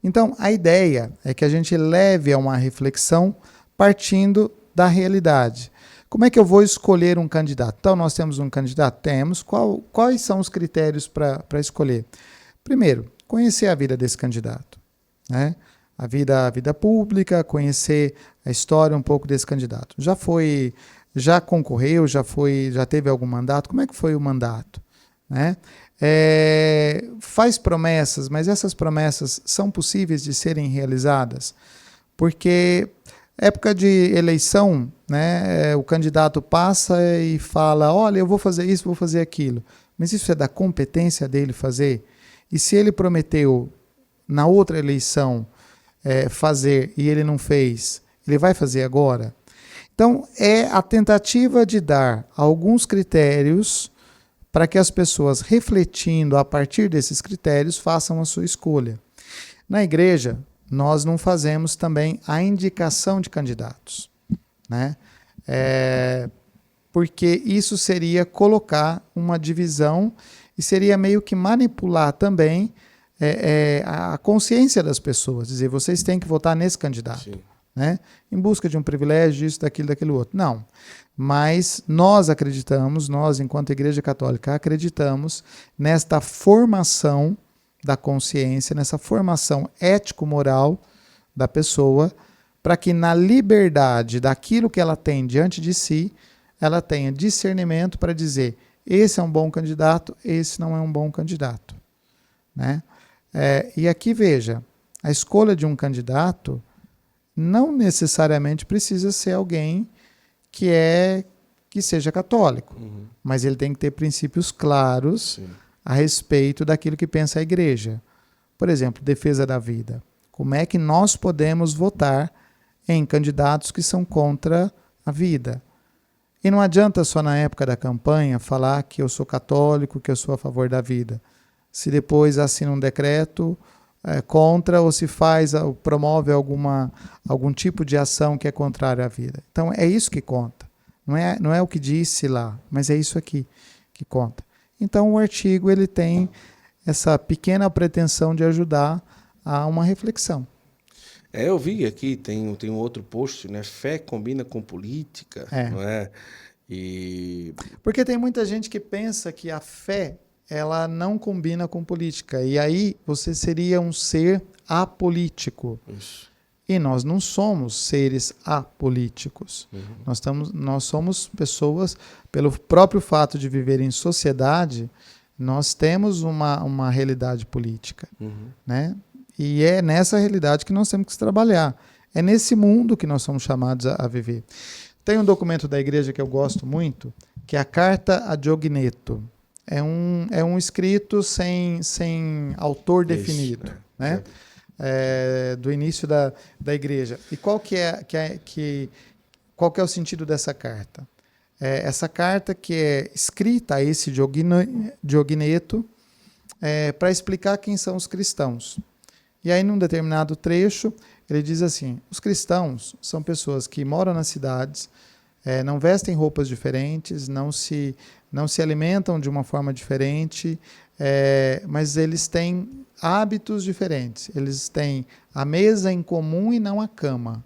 Então, a ideia é que a gente leve a uma reflexão partindo da realidade. Como é que eu vou escolher um candidato? Então, nós temos um candidato? Temos. Quais são os critérios para escolher? Primeiro, conhecer a vida desse candidato. Né? A vida pública, conhecer a história um pouco desse candidato. Já concorreu, já teve algum mandato? Como é que foi o mandato? Né? Faz promessas, mas essas promessas são possíveis de serem realizadas? Porque época de eleição, né, o candidato passa e fala, olha, eu vou fazer isso, vou fazer aquilo. Mas isso é da competência dele fazer? E se ele prometeu na outra eleição fazer e ele não fez, ele vai fazer agora? Então, é a tentativa de dar alguns critérios para que as pessoas, refletindo a partir desses critérios, façam a sua escolha. Na igreja, nós não fazemos também a indicação de candidatos, né? Porque isso seria colocar uma divisão e seria meio que manipular também a consciência das pessoas, dizer, vocês têm que votar nesse candidato, né? Em busca de um privilégio, isso, daquilo outro. Não. Mas nós acreditamos, nós, enquanto Igreja Católica, acreditamos nesta formação da consciência, nessa formação ético-moral da pessoa, para que na liberdade daquilo que ela tem diante de si, ela tenha discernimento para dizer, esse é um bom candidato, esse não é um bom candidato. Né? E aqui veja, a escolha de um candidato não necessariamente precisa ser alguém que seja católico, mas ele tem que ter princípios claros a respeito daquilo que pensa a igreja. Por exemplo, defesa da vida. Como é que nós podemos votar em candidatos que são contra a vida? E não adianta só na época da campanha falar que eu sou católico, que eu sou a favor da vida. Se depois assina um decreto contra ou se promove algum tipo de ação que é contrária à vida. Então é isso que conta. Não é o que disse lá, mas é isso aqui que conta. Então o artigo ele tem essa pequena pretensão de ajudar a uma reflexão. Eu vi aqui, tem um outro post, né? Fé combina com política, não é? Porque tem muita gente que pensa que a fé ela não combina com política. E aí você seria um ser apolítico. Isso. E nós não somos seres apolíticos. Nós somos pessoas, pelo próprio fato de viver em sociedade, nós temos uma realidade política. Né? E é nessa realidade que nós temos que trabalhar. É nesse mundo que nós somos chamados a viver. Tem um documento da igreja que eu gosto muito, que é a Carta ad Diogneto. É um escrito sem autor definido, né? Do início da igreja. E qual que é o sentido dessa carta? Essa carta que é escrita a esse Diogneto para explicar quem são os cristãos. E aí, num determinado trecho, ele diz assim, os cristãos são pessoas que moram nas cidades, não vestem roupas diferentes, não se alimentam de uma forma diferente, mas eles têm hábitos diferentes. Eles têm a mesa em comum e não a cama.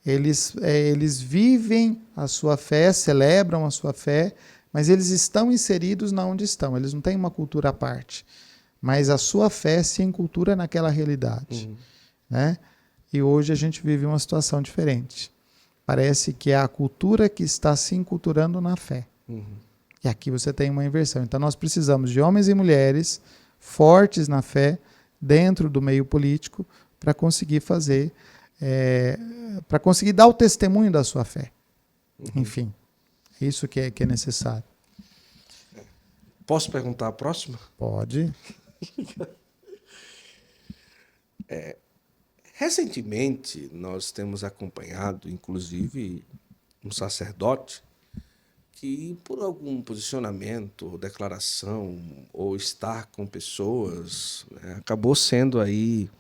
Eles vivem a sua fé, celebram a sua fé, mas eles estão inseridos na onde estão. Eles não têm uma cultura à parte. Mas a sua fé se encultura naquela realidade. Né? E hoje a gente vive uma situação diferente. Parece que é a cultura que está se enculturando na fé. E aqui você tem uma inversão. Então nós precisamos de homens e mulheres fortes na fé, dentro do meio político para conseguir fazer, para conseguir dar o testemunho da sua fé. Enfim, isso que é necessário. Posso perguntar a próxima? Pode. Recentemente, nós temos acompanhado, inclusive, um sacerdote que, por algum posicionamento, ou declaração, ou estar com pessoas, né, acabou sendo aí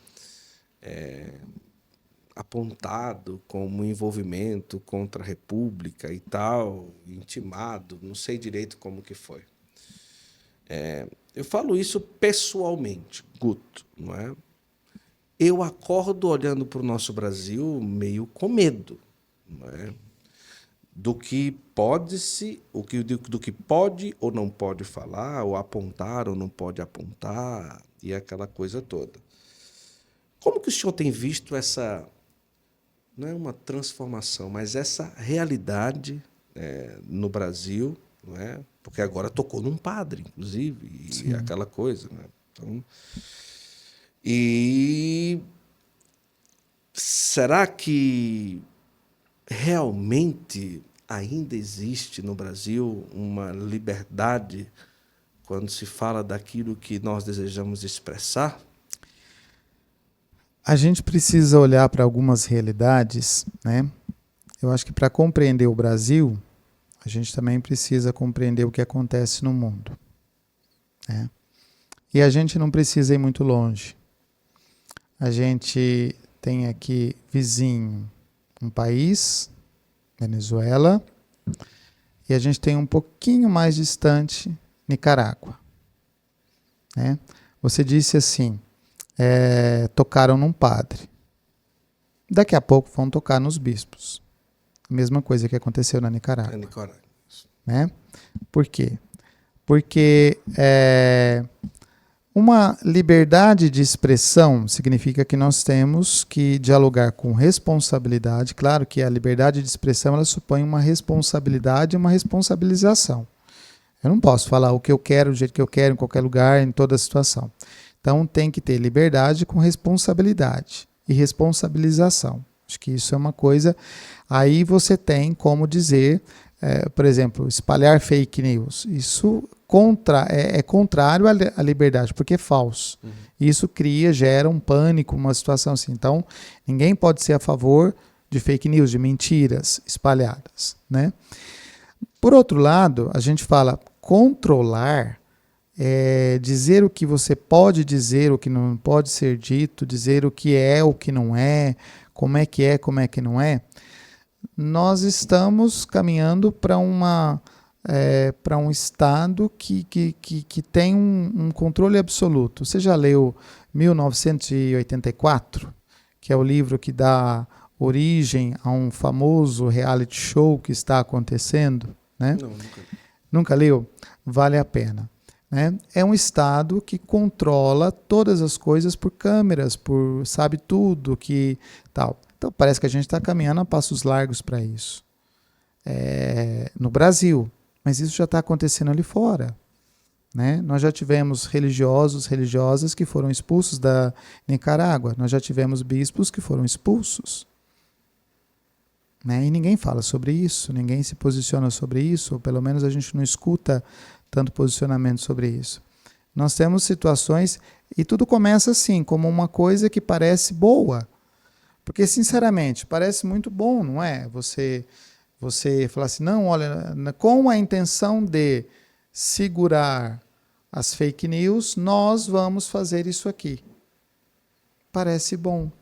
apontado como envolvimento contra a República e tal, intimado, não sei direito como que foi. Eu falo isso pessoalmente, Guto, não é? Eu acordo olhando para o nosso Brasil meio com medo, não é? Do que do que pode ou não pode falar, ou apontar ou não pode apontar, e aquela coisa toda. Como que o senhor tem visto essa, não é uma transformação, mas essa realidade no Brasil, não é? Porque agora tocou num padre, inclusive, e aquela coisa, né? Então, e será que realmente ainda existe no Brasil uma liberdade quando se fala daquilo que nós desejamos expressar? A gente precisa olhar para algumas realidades, né? Eu acho que para compreender o Brasil, a gente também precisa compreender o que acontece no mundo, né? E a gente não precisa ir muito longe. A gente tem aqui vizinho um país, Venezuela, e a gente tem um pouquinho mais distante, Nicarágua, né? Você disse assim, tocaram num padre. Daqui a pouco vão tocar nos bispos. A mesma coisa que aconteceu na Nicarágua. Né? Por quê? Porque uma liberdade de expressão significa que nós temos que dialogar com responsabilidade. Claro que a liberdade de expressão ela supõe uma responsabilidade e uma responsabilização. Eu não posso falar o que eu quero, do jeito que eu quero, em qualquer lugar, em toda situação. Então tem que ter liberdade com responsabilidade e responsabilização. Acho que isso é uma coisa. Aí você tem como dizer, por exemplo, espalhar fake news. Isso é contrário à liberdade, porque é falso. Isso gera um pânico, uma situação assim. Então, ninguém pode ser a favor de fake news, de mentiras espalhadas, né? Por outro lado, a gente fala controlar, dizer o que você pode dizer, o que não pode ser dito, dizer o que não é, como é que não é. Nós estamos caminhando para um Estado que tem um controle absoluto. Você já leu 1984, que é o livro que dá origem a um famoso reality show que está acontecendo? Né? Não, nunca. Nunca leu? Vale a pena. Né? É um Estado que controla todas as coisas por câmeras, sabe tudo que tal. Então parece que a gente está caminhando a passos largos para isso. No Brasil, mas isso já está acontecendo ali fora. Né? Nós já tivemos religiosas que foram expulsos da Nicarágua. Nós já tivemos bispos que foram expulsos. Né? E ninguém fala sobre isso, ninguém se posiciona sobre isso, ou pelo menos a gente não escuta tanto posicionamento sobre isso. Nós temos situações, e tudo começa assim, como uma coisa que parece boa. Porque, sinceramente, parece muito bom, não é? Você falar assim, não, olha, com a intenção de segurar as fake news, nós vamos fazer isso aqui. Parece bom,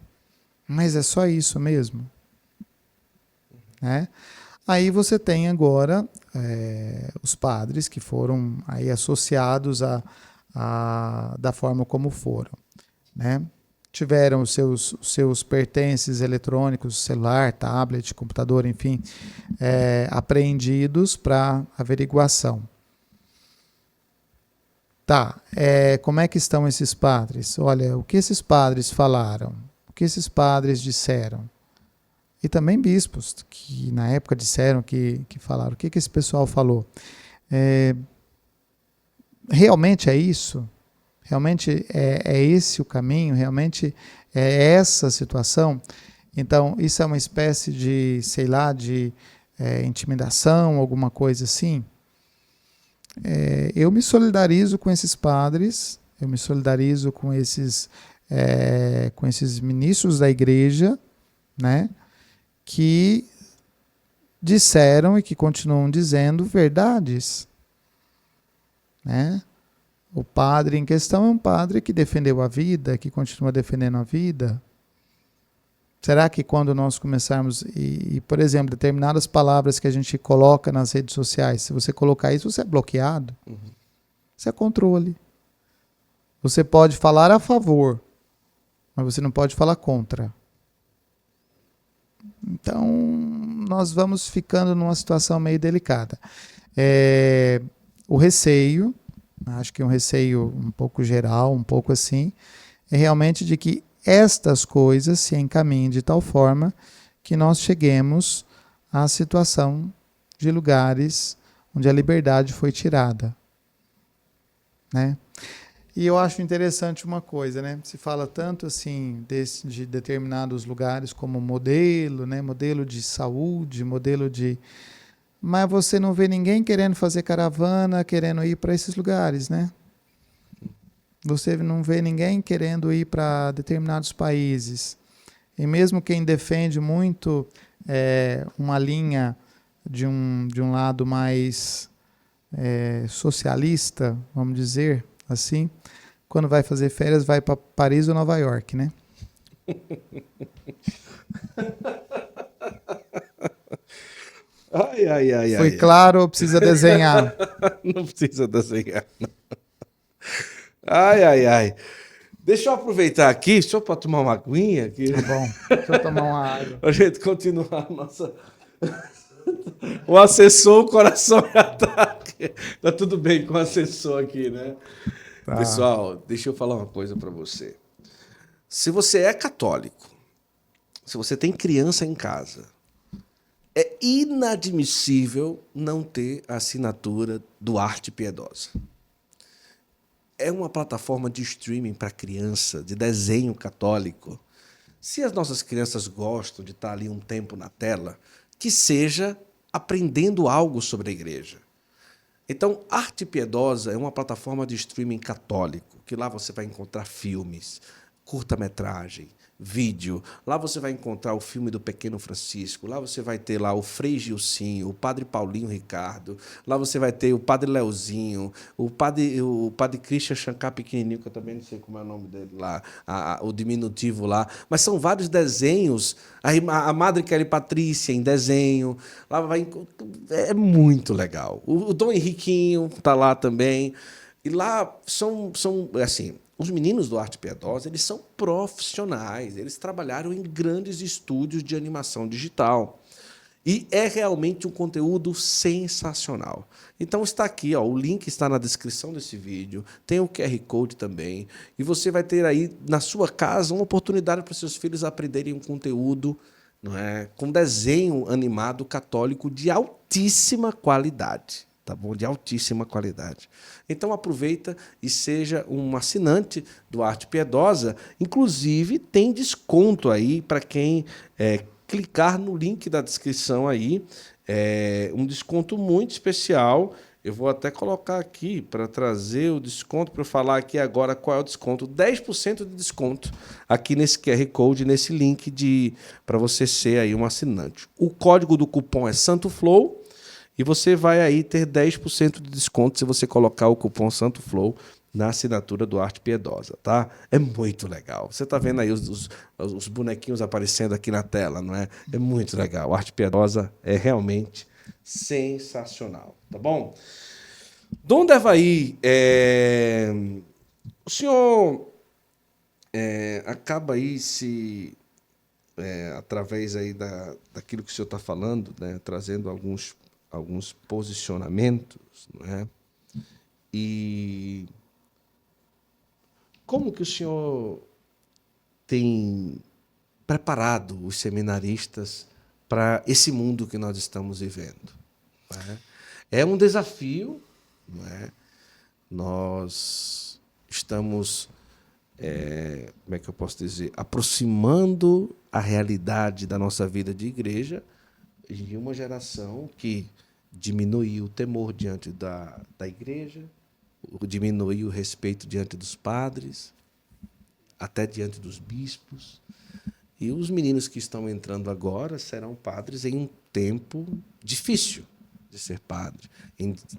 mas é só isso mesmo. Né? Aí você tem agora os padres que foram aí associados da forma como foram. Né? Tiveram os seus pertences eletrônicos, celular, tablet, computador, enfim, apreendidos para averiguação. Tá, como é que estão esses padres? Olha, o que esses padres falaram? O que esses padres disseram? E também bispos, que na época disseram que falaram. O que esse pessoal falou? Realmente é isso? Realmente é esse o caminho? Realmente é essa a situação? Então, isso é uma espécie de, sei lá, de intimidação, alguma coisa assim? Eu me solidarizo com esses padres, eu me solidarizo com esses ministros da igreja, né, que disseram e que continuam dizendo verdades, né? O padre em questão é um padre que defendeu a vida, que continua defendendo a vida. Será que quando nós começarmos, por exemplo, determinadas palavras que a gente coloca nas redes sociais, se você colocar isso, você é bloqueado? Isso é controle. Você pode falar a favor, mas você não pode falar contra. Então, nós vamos ficando numa situação meio delicada. O receio, acho que é um receio um pouco geral, um pouco assim, é realmente de que estas coisas se encaminhem de tal forma que nós cheguemos à situação de lugares onde a liberdade foi tirada, né? E eu acho interessante uma coisa, né? Se fala tanto assim de determinados lugares como modelo, né? Modelo de saúde, modelo de... Mas você não vê ninguém querendo fazer caravana, querendo ir para esses lugares, né? Você não vê ninguém querendo ir para determinados países. E mesmo quem defende muito uma linha de um lado mais socialista, vamos dizer assim, quando vai fazer férias vai para Paris ou Nova York, né? Foi claro ou precisa desenhar? Não precisa desenhar. Ai. Deixa eu aproveitar aqui, só para tomar uma aguinha. Aqui. Tá bom, deixa eu tomar uma água. A gente continuar a nossa... O assessor, o coração já tá aqui. Tá tudo bem com o assessor aqui, né? Tá. Pessoal, deixa eu falar uma coisa para você. Se você é católico, se você tem criança em casa, é inadmissível não ter a assinatura do Arte Piedosa. É uma plataforma de streaming para criança, de desenho católico. Se as nossas crianças gostam de estar ali um tempo na tela, que seja aprendendo algo sobre a igreja. Então, Arte Piedosa é uma plataforma de streaming católico, que lá você vai encontrar filmes, curta-metragem, vídeo. Lá você vai encontrar o filme do Pequeno Francisco. Lá você vai ter lá o Frei Gilcinho, o Padre Paulinho Ricardo. Lá você vai ter o Padre Leozinho, o Padre Christian Shankar pequenininho, que eu também não sei como é o nome dele lá, o diminutivo lá. Mas são vários desenhos. A Madre Kelly Patrícia em desenho. Lá é muito legal. O Dom Henriquinho está lá também. E lá são assim... Os meninos do Arte Piedosa, eles são profissionais, eles trabalharam em grandes estúdios de animação digital. E é realmente um conteúdo sensacional. Então está aqui, ó, o link está na descrição desse vídeo, tem o QR Code também, e você vai ter aí na sua casa uma oportunidade para seus filhos aprenderem um conteúdo, não é, com desenho animado católico de altíssima qualidade. Tá bom? De altíssima qualidade. Então aproveita e seja um assinante do Arte Piedosa. Inclusive tem desconto aí para quem clicar no link da descrição aí. Um desconto muito especial. Eu vou até colocar aqui para trazer o desconto, para eu falar aqui agora qual é o desconto. 10% de desconto aqui nesse QR Code, nesse link para você ser aí um assinante. O código do cupom é SantoFlow. E você vai aí ter 10% de desconto se você colocar o cupom SantoFlow na assinatura do Arte Piedosa, tá? É muito legal. Você está vendo aí os bonequinhos aparecendo aqui na tela, não é? É muito legal. Arte Piedosa é realmente sensacional, tá bom? Dom Devaí, o senhor acaba aí através aí daquilo que o senhor está falando, né, trazendo alguns posicionamentos, não é? E como que o senhor tem preparado os seminaristas para esse mundo que nós estamos vivendo? Não é? É um desafio, não é? Nós estamos, como é que eu posso dizer, aproximando a realidade da nossa vida de igreja de uma geração que diminuiu o temor diante da igreja, diminuiu o respeito diante dos padres, até diante dos bispos. E os meninos que estão entrando agora serão padres em um tempo difícil de ser padre,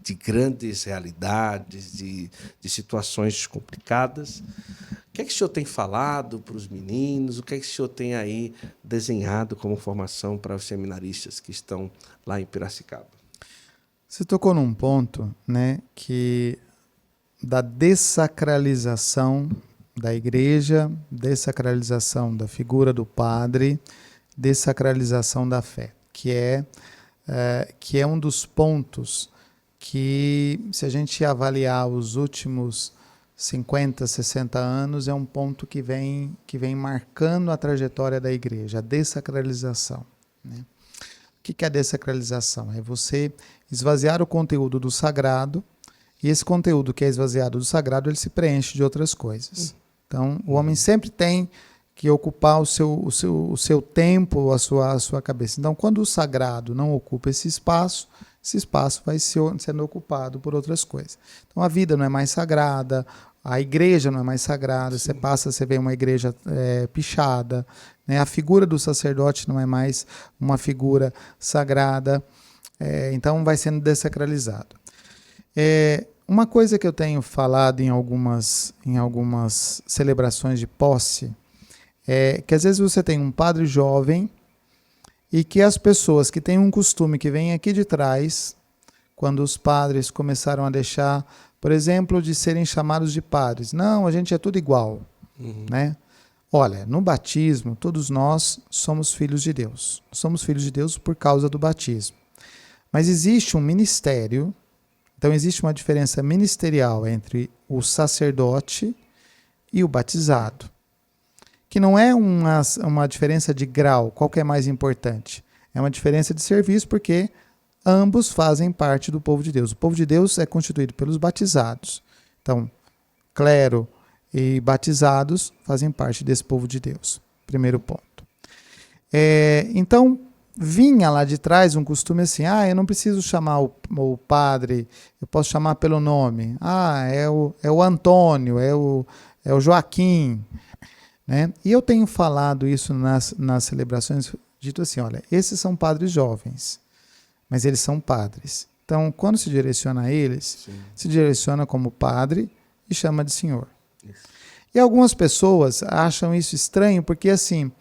de grandes realidades, de situações complicadas. O que é que o senhor tem falado para os meninos? O que é que o senhor tem aí desenhado como formação para os seminaristas que estão lá em Piracicaba? Você tocou num ponto, né, que da dessacralização da igreja, dessacralização da figura do padre, dessacralização da fé, que é um dos pontos que, se a gente avaliar os últimos 50, 60 anos, é um ponto que vem marcando a trajetória da igreja, a dessacralização, né? O que é a dessacralização? É você esvaziar o conteúdo do sagrado, e esse conteúdo que é esvaziado do sagrado, ele se preenche de outras coisas. Então, o homem sempre tem que ocupar o seu tempo, a sua cabeça. Então, quando o sagrado não ocupa esse espaço vai sendo ocupado por outras coisas. Então, a vida não é mais sagrada, a igreja não é mais sagrada, você vê uma igreja pichada, né? A figura do sacerdote não é mais uma figura sagrada, então vai sendo dessacralizado. Uma coisa que eu tenho falado em algumas celebrações de posse é que às vezes você tem um padre jovem e que as pessoas que têm um costume que vêm aqui de trás, quando os padres começaram a deixar, por exemplo, de serem chamados de padres. Não, a gente é tudo igual, né? Olha, no batismo, todos nós somos filhos de Deus. Somos filhos de Deus por causa do batismo. Mas existe um ministério. Então, existe uma diferença ministerial entre o sacerdote e o batizado, que não é uma diferença de grau, qual que é mais importante. É uma diferença de serviço, porque ambos fazem parte do povo de Deus. O povo de Deus é constituído pelos batizados. Então, clero e batizados fazem parte desse povo de Deus. Primeiro ponto. Então, vinha lá de trás um costume assim, eu não preciso chamar o padre, eu posso chamar pelo nome. É o Antônio, é o Joaquim, né? E eu tenho falado isso nas celebrações, dito assim, olha, esses são padres jovens, mas eles são padres. Então, quando se direciona a eles, se direciona como padre e chama de senhor. Isso. E algumas pessoas acham isso estranho, porque assim,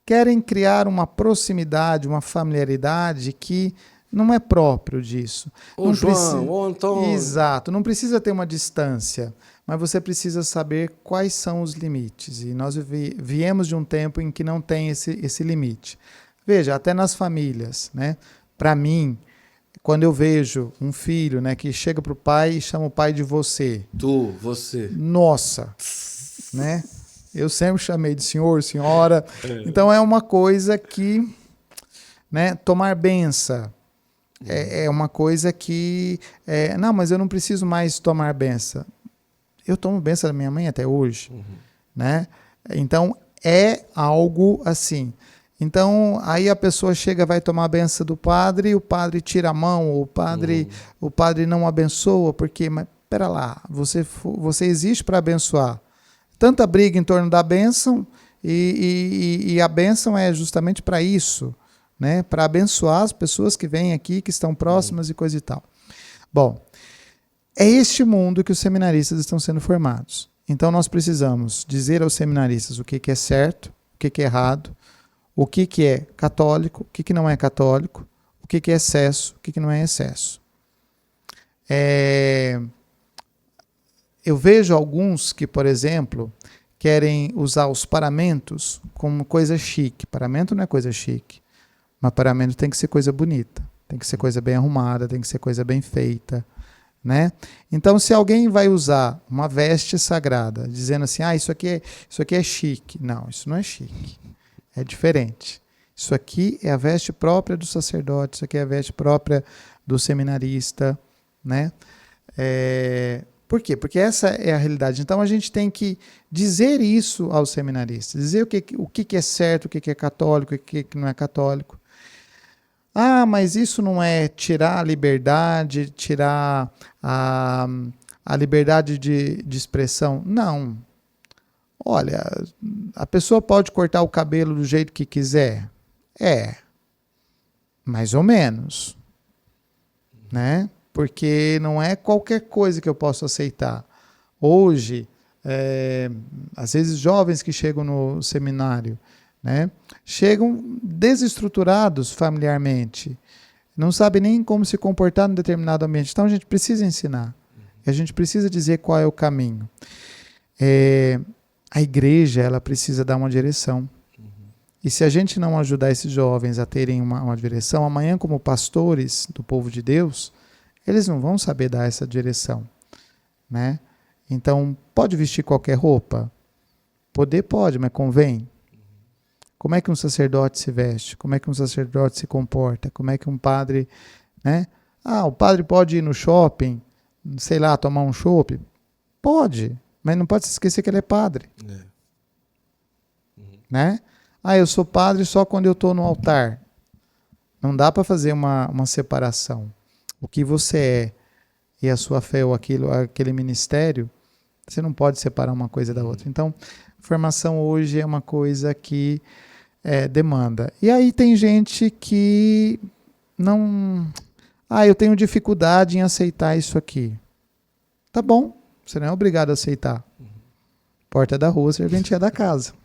querem criar uma proximidade, uma familiaridade que não é próprio disso. O João, o Antônio. Exato, não precisa ter uma distância, mas você precisa saber quais são os limites. E nós viemos de um tempo em que não tem esse limite. Veja, até nas famílias, né? Para mim, quando eu vejo um filho, né, que chega para o pai e chama o pai de você. Você. Nossa, né? Eu sempre chamei de senhor, senhora. Então é uma coisa que, né, tomar benção é uma coisa que, não, mas eu não preciso mais tomar benção. Eu tomo benção da minha mãe até hoje, né? Então é algo assim. Então aí a pessoa chega, vai tomar a benção do padre, o padre tira a mão, o padre não abençoa, porque, mas pera lá, você existe para abençoar. Tanta briga em torno da bênção, e a bênção é justamente para isso, né? Para abençoar as pessoas que vêm aqui, que estão próximas e coisa e tal. Bom, é este mundo que os seminaristas estão sendo formados. Então nós precisamos dizer aos seminaristas o que é certo, o que é errado, o que é católico, o que não é católico, o que é excesso, o que não é excesso. Eu vejo alguns que, por exemplo, querem usar os paramentos como coisa chique. Paramento não é coisa chique, mas paramento tem que ser coisa bonita, tem que ser coisa bem arrumada, tem que ser coisa bem feita, né? Então, se alguém vai usar uma veste sagrada, dizendo assim, isso aqui é chique. Não, isso não é chique, é diferente. Isso aqui é a veste própria do sacerdote, isso aqui é a veste própria do seminarista, né? Por quê? Porque essa é a realidade. Então a gente tem que dizer isso aos seminaristas, dizer o que é certo, o que é católico, o que não é católico. Ah, mas isso não é tirar a liberdade, tirar a liberdade de expressão. Não. Olha, a pessoa pode cortar o cabelo do jeito que quiser. É, mais ou menos, né? Porque não é qualquer coisa que eu posso aceitar. Hoje, às vezes jovens que chegam no seminário, né, chegam desestruturados familiarmente, não sabem nem como se comportar em determinado ambiente. Então a gente precisa ensinar, a gente precisa dizer qual é o caminho. A igreja, ela precisa dar uma direção. E se a gente não ajudar esses jovens a terem uma direção, amanhã, como pastores do povo de Deus, eles não vão saber dar essa direção, né? Então, pode vestir qualquer roupa? Poder pode, mas convém? Como é que um sacerdote se veste? Como é que um sacerdote se comporta? Como é que um padre, né? Ah, o padre pode ir no shopping, sei lá, tomar um chopp? Pode, mas não pode se esquecer que ele é padre. Né? Ah, eu sou padre só quando eu estou no altar. Não dá para fazer uma separação. O que você é e a sua fé ou aquele ministério, você não pode separar uma coisa da outra. Então, formação hoje é uma coisa que demanda. E aí tem gente que não... Ah, eu tenho dificuldade em aceitar isso aqui. Tá bom, você não é obrigado a aceitar. Porta da rua, serventia da casa.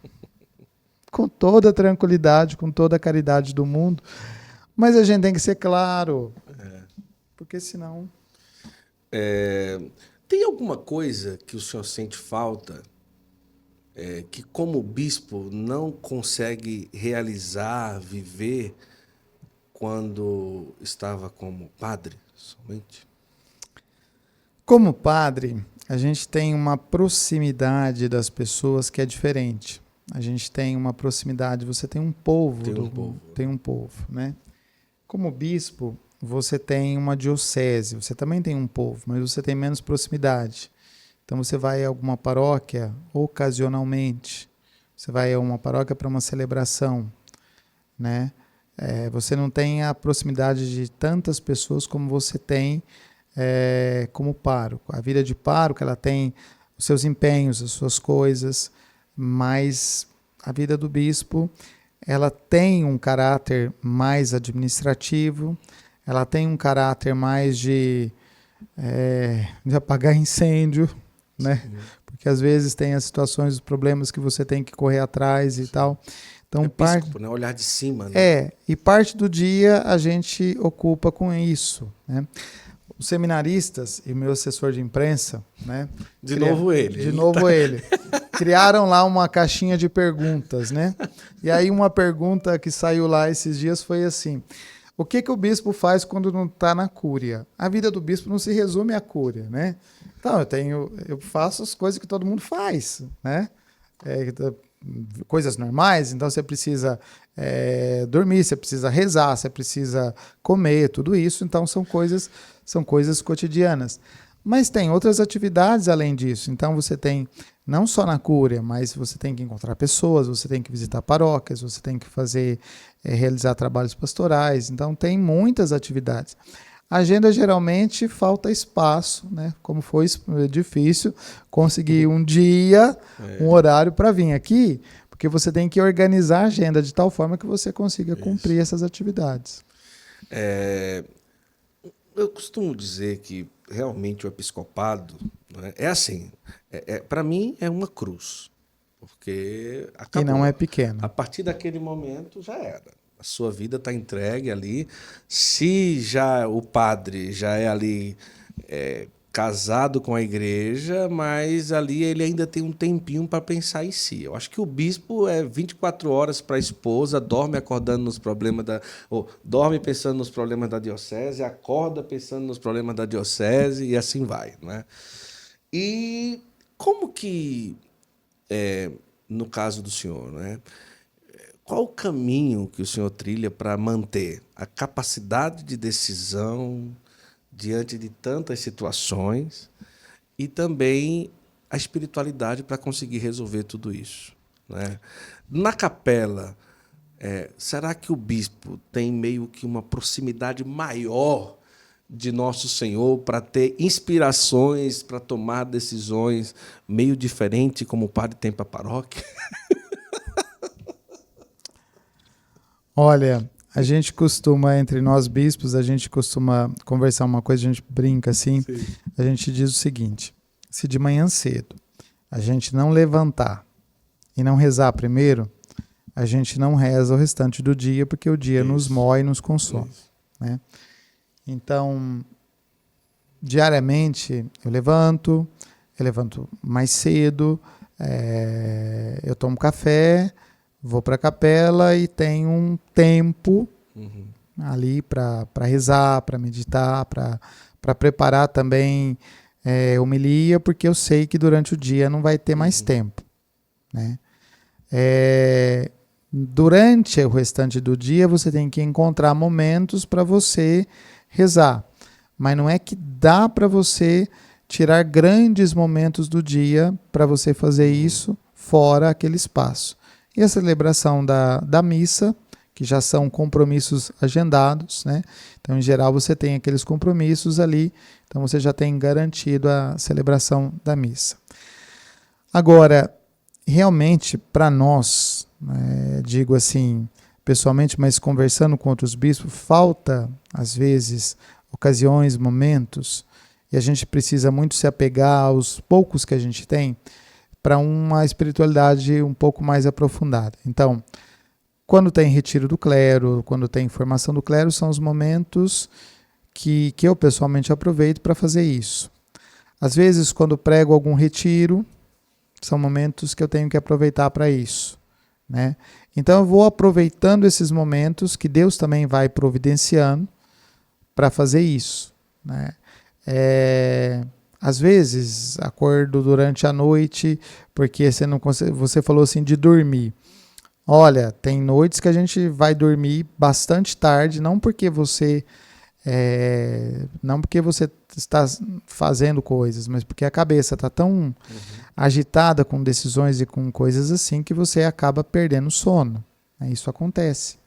Com toda a tranquilidade, com toda a caridade do mundo. Mas a gente tem que ser claro. Porque senão... Tem alguma coisa que o senhor sente falta, que como bispo não consegue realizar, viver, quando estava como padre somente? Como padre, a gente tem uma proximidade das pessoas que é diferente. A gente tem uma proximidade, você tem um povo. Tem um povo, né? Como bispo, você tem uma diocese, você também tem um povo, mas você tem menos proximidade. Então você vai a alguma paróquia ocasionalmente, você vai a uma paróquia para uma celebração, né? Você não tem a proximidade de tantas pessoas como você tem como pároco. A vida de pároco, ela tem os seus empenhos, as suas coisas, mas a vida do bispo, ela tem um caráter mais administrativo, ela tem um caráter mais de apagar incêndio, né? Porque às vezes tem as situações, os problemas que você tem que correr atrás e tal. Então, Episcopo, né? Olhar de cima, né? E parte do dia a gente ocupa com isso, né? Os seminaristas e o meu assessor de imprensa, né? De novo ele. Criaram lá uma caixinha de perguntas, né? E aí uma pergunta que saiu lá esses dias foi assim: o que o bispo faz quando não está na cúria? A vida do bispo não se resume à cúria, né? Então, eu faço as coisas que todo mundo faz, né? Coisas normais, então você precisa dormir, você precisa rezar, você precisa comer, tudo isso, então são coisas cotidianas. Mas tem outras atividades além disso, então você tem, não só na cúria, mas você tem que encontrar pessoas, você tem que visitar paróquias, você tem que realizar trabalhos pastorais, então tem muitas atividades. A agenda geralmente falta espaço, né? Como foi difícil conseguir um dia, um horário para vir aqui, porque você tem que organizar a agenda de tal forma que você consiga cumprir essas atividades. Eu costumo dizer que realmente o episcopado, né, é assim, para mim é uma cruz, porque acabou. E não é pequeno. A partir daquele momento já era. A sua vida está entregue ali. Se já o padre já é ali casado com a igreja, mas ali ele ainda tem um tempinho para pensar em si. Eu acho que o bispo é 24 horas para a esposa, dorme acordando nos problemas dorme pensando nos problemas da diocese, acorda pensando nos problemas da diocese e assim vai, né? E como que no caso do senhor, né? Qual o caminho que o senhor trilha para manter a capacidade de decisão diante de tantas situações e também a espiritualidade para conseguir resolver tudo isso, né? Na capela, será que o bispo tem meio que uma proximidade maior de Nosso Senhor para ter inspirações, para tomar decisões meio diferente como o padre tem para a paróquia? Olha, a gente costuma, entre nós bispos, a gente costuma conversar uma coisa, a gente brinca assim, Sim. a gente diz o seguinte: se de manhã cedo a gente não levantar e não rezar primeiro, a gente não reza o restante do dia, porque o dia nos mói e nos consome, né? Então, diariamente eu levanto mais cedo, eu tomo café, vou para a capela e tenho um tempo ali para rezar, para meditar, para preparar também homilia, porque eu sei que durante o dia não vai ter mais tempo, né? Durante o restante do dia você tem que encontrar momentos para você rezar, mas não é que dá para você tirar grandes momentos do dia para você fazer isso fora aquele espaço. E a celebração da missa, que já são compromissos agendados, né? Então, em geral, você tem aqueles compromissos ali, então você já tem garantido a celebração da missa. Agora, realmente, para nós, digo assim, pessoalmente, mas conversando com outros bispos, falta, às vezes, ocasiões, momentos, e a gente precisa muito se apegar aos poucos que a gente tem para uma espiritualidade um pouco mais aprofundada. Então, quando tem retiro do clero, quando tem formação do clero, são os momentos que eu pessoalmente aproveito para fazer isso. Às vezes, quando prego algum retiro, são momentos que eu tenho que aproveitar para isso, né? Então, eu vou aproveitando esses momentos que Deus também vai providenciando para fazer isso, né? Às vezes, acordo durante a noite, porque você falou assim de dormir. Olha, tem noites que a gente vai dormir bastante tarde, não porque você está fazendo coisas, mas porque a cabeça está tão agitada com decisões e com coisas assim que você acaba perdendo sono. Isso acontece.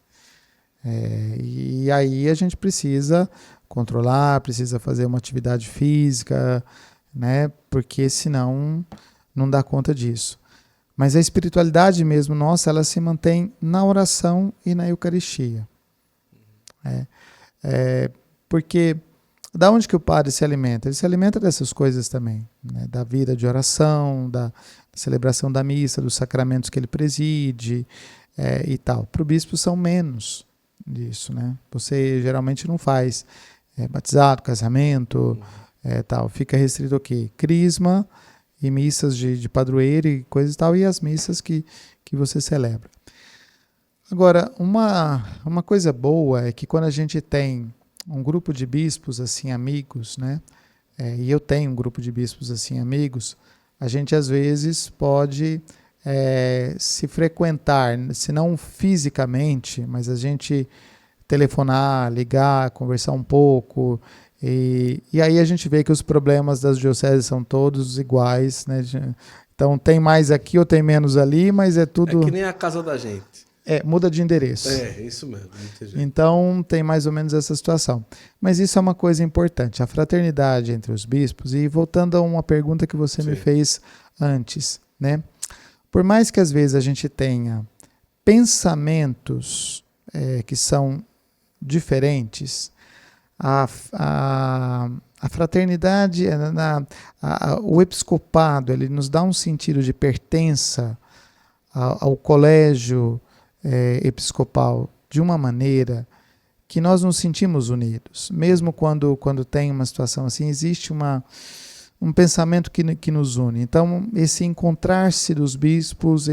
E aí a gente precisa controlar, precisa fazer uma atividade física, né? Porque senão não dá conta disso. Mas a espiritualidade mesmo nossa, ela se mantém na oração e na Eucaristia. Porque da onde que o padre se alimenta? Ele se alimenta dessas coisas também, né? Da vida de oração, da celebração da missa, dos sacramentos que ele preside e tal. Para o bispo são menos disso, né? Você geralmente não faz batizado, casamento, tal. Fica restrito o quê? Crisma e missas de padroeiro e coisas e tal, e as missas que você celebra. Agora, uma coisa boa é que quando a gente tem um grupo de bispos assim amigos, né? E eu tenho um grupo de bispos assim amigos, a gente às vezes pode se frequentar, se não fisicamente, mas a gente telefonar, ligar, conversar um pouco, e aí a gente vê que os problemas das dioceses são todos iguais, né? Então tem mais aqui ou tem menos ali, mas é tudo... É que nem a casa da gente. Muda de endereço. Isso mesmo. Então tem mais ou menos essa situação. Mas isso é uma coisa importante, a fraternidade entre os bispos. E voltando a uma pergunta que você me fez antes, né? Por mais que às vezes a gente tenha pensamentos que são diferentes, a fraternidade, o episcopado, ele nos dá um sentido de pertença ao colégio episcopal de uma maneira que nós nos sentimos unidos. Mesmo quando tem uma situação assim, existe um pensamento que nos une. Então, esse encontrar-se dos bispos,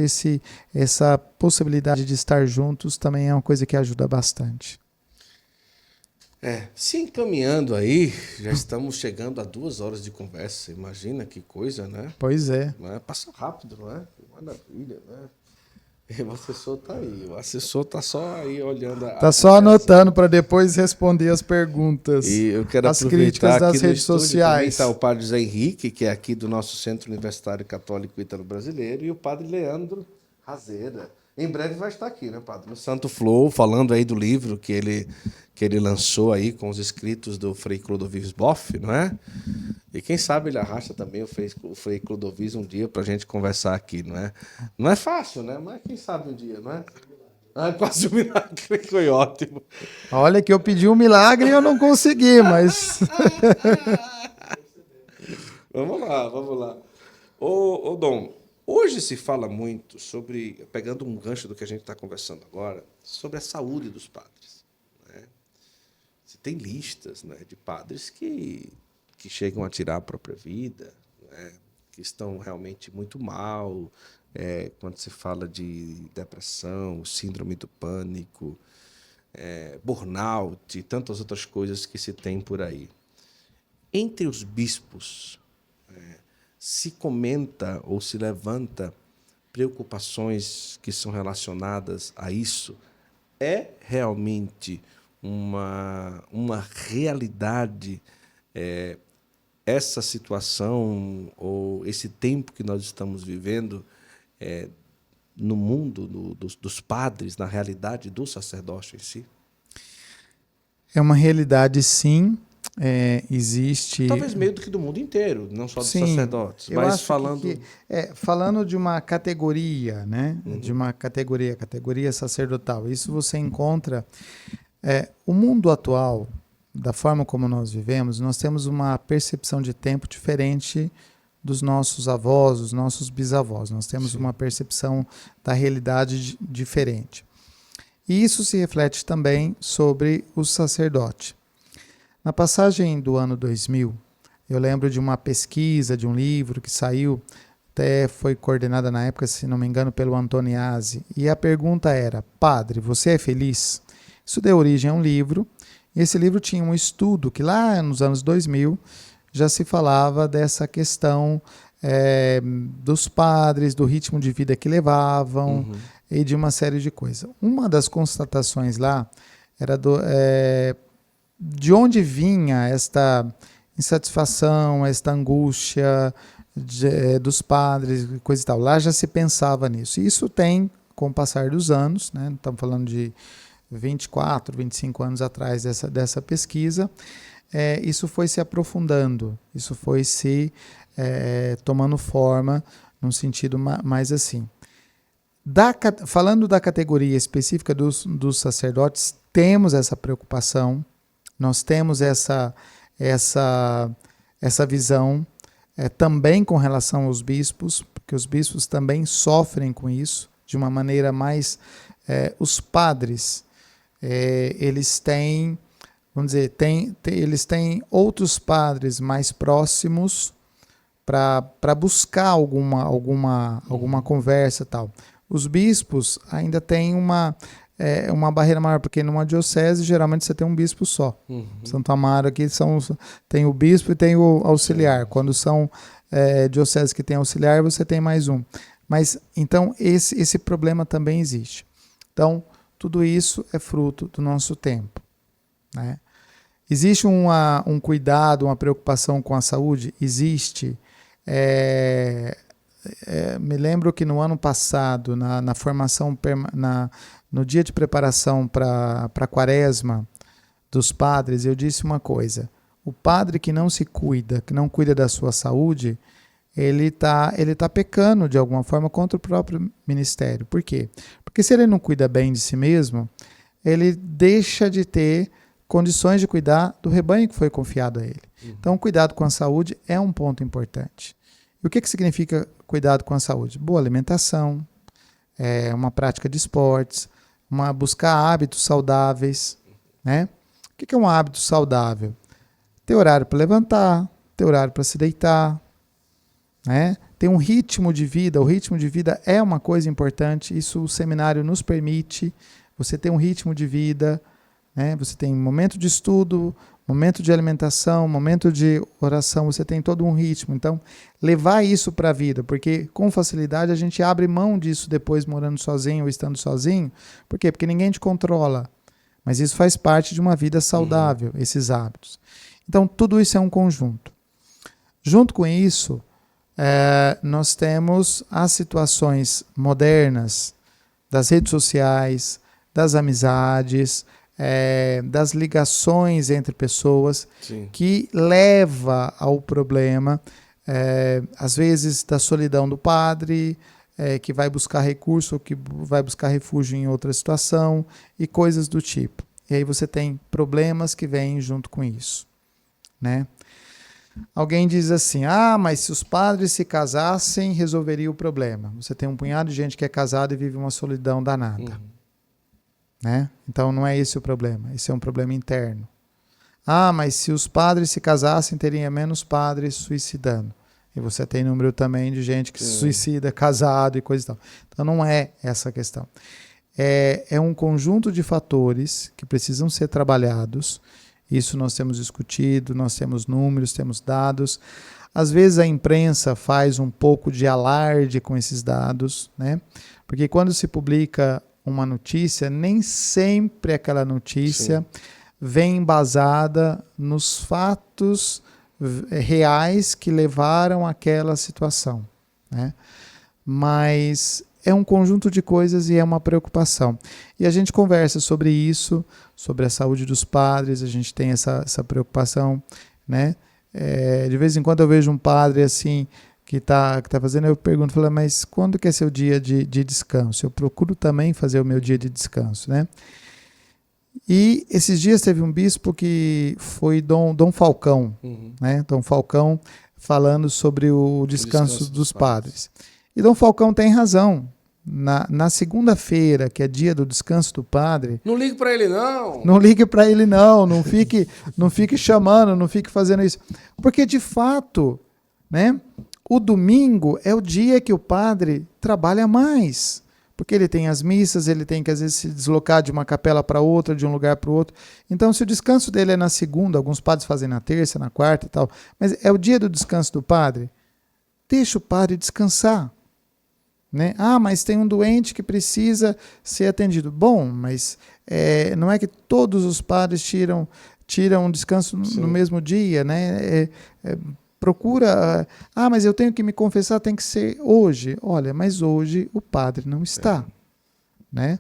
essa possibilidade de estar juntos também é uma coisa que ajuda bastante. Se encaminhando aí, já estamos chegando a 2 horas de conversa. Imagina que coisa, né? Pois é. Passa rápido, não é? Que maravilha, né? O assessor está aí. O assessor está só aí olhando a Está só anotando para depois responder as perguntas, e eu quero as críticas das redes sociais. Está o padre José Henrique, que é aqui do nosso Centro Universitário Católico Ítalo-Brasileiro, e o padre Leandro Razeira. Em breve vai estar aqui, né, padre? No Santo Flow, falando aí do livro que ele lançou aí com os escritos do Frei Clodovis Boff, não é? E quem sabe ele arrasta também o Frei Clodovis um dia para a gente conversar aqui, não é? Não é fácil, né? Mas quem sabe um dia, não é? Ah, quase um milagre, foi ótimo. Olha que eu pedi um milagre e eu não consegui, mas... Vamos lá, vamos lá. Ô Dom, hoje se fala muito sobre, pegando um gancho do que a gente está conversando agora, sobre a saúde dos padres. Né? Você tem listas, né, de padres que chegam a tirar a própria vida, né, que estão realmente muito mal, quando se fala de depressão, síndrome do pânico, burnout e tantas outras coisas que se tem por aí. Entre os bispos, se comenta ou se levanta preocupações que são relacionadas a isso? É realmente uma realidade essa situação ou esse tempo que nós estamos vivendo no mundo dos padres, na realidade do sacerdócio em si? É uma realidade, sim. Existe... Talvez meio do que do mundo inteiro, não só dos Sim, sacerdotes, eu mas acho falando... falando de uma categoria, né? De uma categoria sacerdotal. Isso você encontra... o mundo atual, da forma como nós vivemos, nós temos uma percepção de tempo diferente dos nossos avós, dos nossos bisavós. Nós temos uma percepção da realidade diferente. E isso se reflete também sobre o sacerdote. Na passagem do ano 2000, eu lembro de uma pesquisa, de um livro que saiu, até foi coordenada na época, se não me engano, pelo Antoniazzi, e a pergunta era: padre, você é feliz? Isso deu origem a um livro, e esse livro tinha um estudo que lá nos anos 2000 já se falava dessa questão dos padres, do ritmo de vida que levavam, e de uma série de coisas. Uma das constatações lá era de onde vinha esta insatisfação, esta angústia dos padres, coisa e tal. Lá já se pensava nisso. E isso tem, com o passar dos anos, né? Estamos falando de 24, 25 anos atrás dessa pesquisa, isso foi se aprofundando, isso foi se tomando forma num sentido mais assim. Falando da categoria específica dos sacerdotes, temos essa preocupação, nós temos essa visão também com relação aos bispos, porque os bispos também sofrem com isso, de uma maneira mais... os padres, eles têm, vamos dizer, eles têm outros padres mais próximos para buscar alguma conversa e tal. Os bispos ainda têm uma barreira maior, porque numa diocese geralmente você tem um bispo só. Santo Amaro aqui tem o bispo e tem o auxiliar. Quando são dioceses que tem auxiliar, você tem mais um. Mas então esse problema também existe. Então tudo isso é fruto do nosso tempo, né? Existe um cuidado, uma preocupação com a saúde? Existe. Me lembro que no ano passado, na formação, no dia de preparação para a quaresma dos padres, eu disse uma coisa: o padre que não se cuida, que não cuida da sua saúde, ele tá pecando de alguma forma contra o próprio ministério. Por quê? Porque se ele não cuida bem de si mesmo, ele deixa de ter condições de cuidar do rebanho que foi confiado a ele. Então, o cuidado com a saúde é um ponto importante. E o que significa cuidado com a saúde? Boa alimentação, uma prática de esportes, buscar hábitos saudáveis, né? O que é um hábito saudável? Ter horário para levantar, ter horário para se deitar, né? Ter um ritmo de vida. O ritmo de vida é uma coisa importante. Isso o seminário nos permite. Você ter um ritmo de vida, né? Você tem momento de estudo, momento de alimentação, momento de oração, você tem todo um ritmo. Então, levar isso para a vida, porque com facilidade a gente abre mão disso depois morando sozinho ou estando sozinho. Por quê? Porque ninguém te controla. Mas isso faz parte de uma vida saudável, esses hábitos. Então, tudo isso é um conjunto. Junto com isso, nós temos as situações modernas das redes sociais, das amizades, das ligações entre pessoas, Sim. que leva ao problema, às vezes, da solidão do padre, que vai buscar recurso ou que vai buscar refúgio em outra situação e coisas do tipo. E aí você tem problemas que vêm junto com isso, né? Alguém diz assim, mas se os padres se casassem, resolveria o problema. Você tem um punhado de gente que é casada e vive uma solidão danada. Né? Então não é esse o problema, esse é um problema interno. Mas se os padres se casassem, teria menos padres suicidando. E você tem número também de gente que se suicida, casado e coisa e tal. Então não é essa a questão. É um conjunto de fatores que precisam ser trabalhados. Isso nós temos discutido, nós temos números, temos dados. Às vezes a imprensa faz um pouco de alarde com esses dados, né? Porque quando se publica uma notícia, nem sempre aquela notícia vem embasada nos fatos reais que levaram àquela situação, né? Mas é um conjunto de coisas e é uma preocupação. E a gente conversa sobre isso, sobre a saúde dos padres, a gente tem essa preocupação, né? De vez em quando eu vejo um padre assim, que tá fazendo, eu pergunto, mas quando que é seu dia de descanso? Eu procuro também fazer o meu dia de descanso, né? E esses dias teve um bispo que foi Dom Falcão, né? Dom Falcão falando sobre o descanso dos padres. E Dom Falcão tem razão. Na segunda-feira, que é dia do descanso do padre... Não ligue para ele, não. Não ligue para ele, não. Não fique chamando, não fique fazendo isso. Porque, de fato, né, o domingo é o dia que o padre trabalha mais. Porque ele tem as missas, ele tem que, às vezes, se deslocar de uma capela para outra, de um lugar para o outro. Então, se o descanso dele é na segunda, alguns padres fazem na terça, na quarta e tal, mas é o dia do descanso do padre, deixa o padre descansar. Né? Mas tem um doente que precisa ser atendido. Bom, mas não é que todos os padres tiram um descanso no mesmo dia, né? Procura... mas eu tenho que me confessar, tem que ser hoje. Olha, mas hoje o padre não está. Né?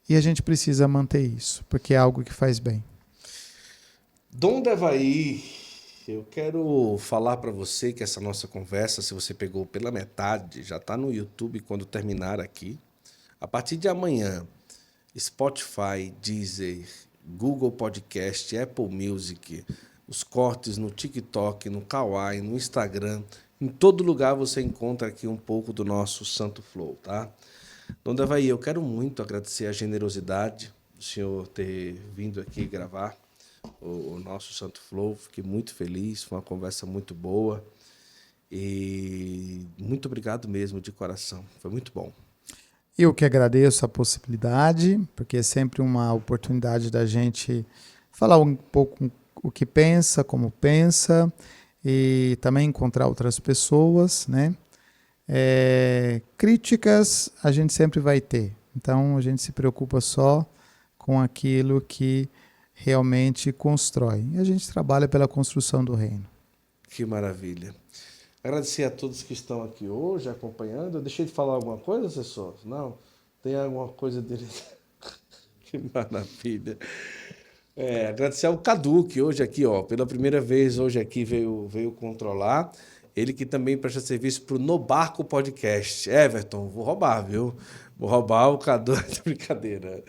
E a gente precisa manter isso, porque é algo que faz bem. Dom Devaí, eu quero falar para você que essa nossa conversa, se você pegou pela metade, já está no YouTube quando terminar aqui. A partir de amanhã, Spotify, Deezer, Google Podcast, Apple Music, os cortes no TikTok, no Kawaii, no Instagram, em todo lugar você encontra aqui um pouco do nosso Santo Flow, tá? Dom Devaí, eu quero muito agradecer a generosidade do senhor ter vindo aqui gravar o nosso Santo Flow. Fiquei muito feliz, foi uma conversa muito boa e muito obrigado mesmo de coração, foi muito bom. Eu que agradeço a possibilidade, porque é sempre uma oportunidade da gente falar um pouco o que pensa, como pensa, e também encontrar outras pessoas, né? Críticas a gente sempre vai ter, então a gente se preocupa só com aquilo que realmente constrói. E a gente trabalha pela construção do reino. Que maravilha. Agradecer a todos que estão aqui hoje acompanhando. Eu deixei de falar alguma coisa, assessor? Não? Tem alguma coisa dele? Que maravilha. Agradecer ao Cadu, que hoje aqui, pela primeira vez, hoje aqui veio controlar. Ele que também presta serviço para o No Barco Podcast. Everton, vou roubar, viu? Vou roubar o Cadu. Brincadeira.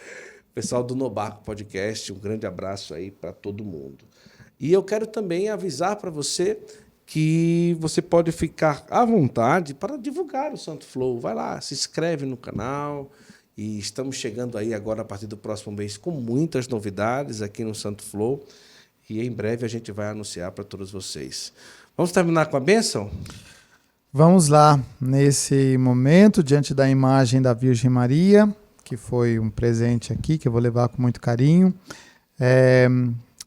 Pessoal do No Barco Podcast, um grande abraço aí para todo mundo. E eu quero também avisar para você que você pode ficar à vontade para divulgar o Santo Flow. Vai lá, se inscreve no canal. E estamos chegando aí agora, a partir do próximo mês, com muitas novidades aqui no Santo Flow. E em breve a gente vai anunciar para todos vocês. Vamos terminar com a bênção? Vamos lá, nesse momento, diante da imagem da Virgem Maria, que foi um presente aqui, que eu vou levar com muito carinho.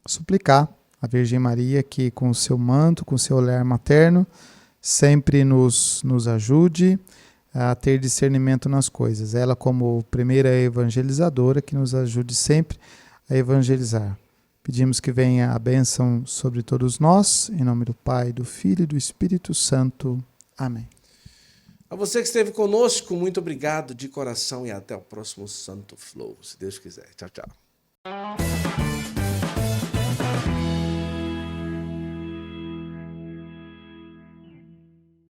suplicar a Virgem Maria que com o seu manto, com o seu olhar materno, sempre nos ajude a ter discernimento nas coisas. Ela, como primeira evangelizadora, que nos ajude sempre a evangelizar. Pedimos que venha a bênção sobre todos nós, em nome do Pai, do Filho e do Espírito Santo. Amém. A você que esteve conosco, muito obrigado de coração e até o próximo Santo Flow, se Deus quiser. Tchau, tchau.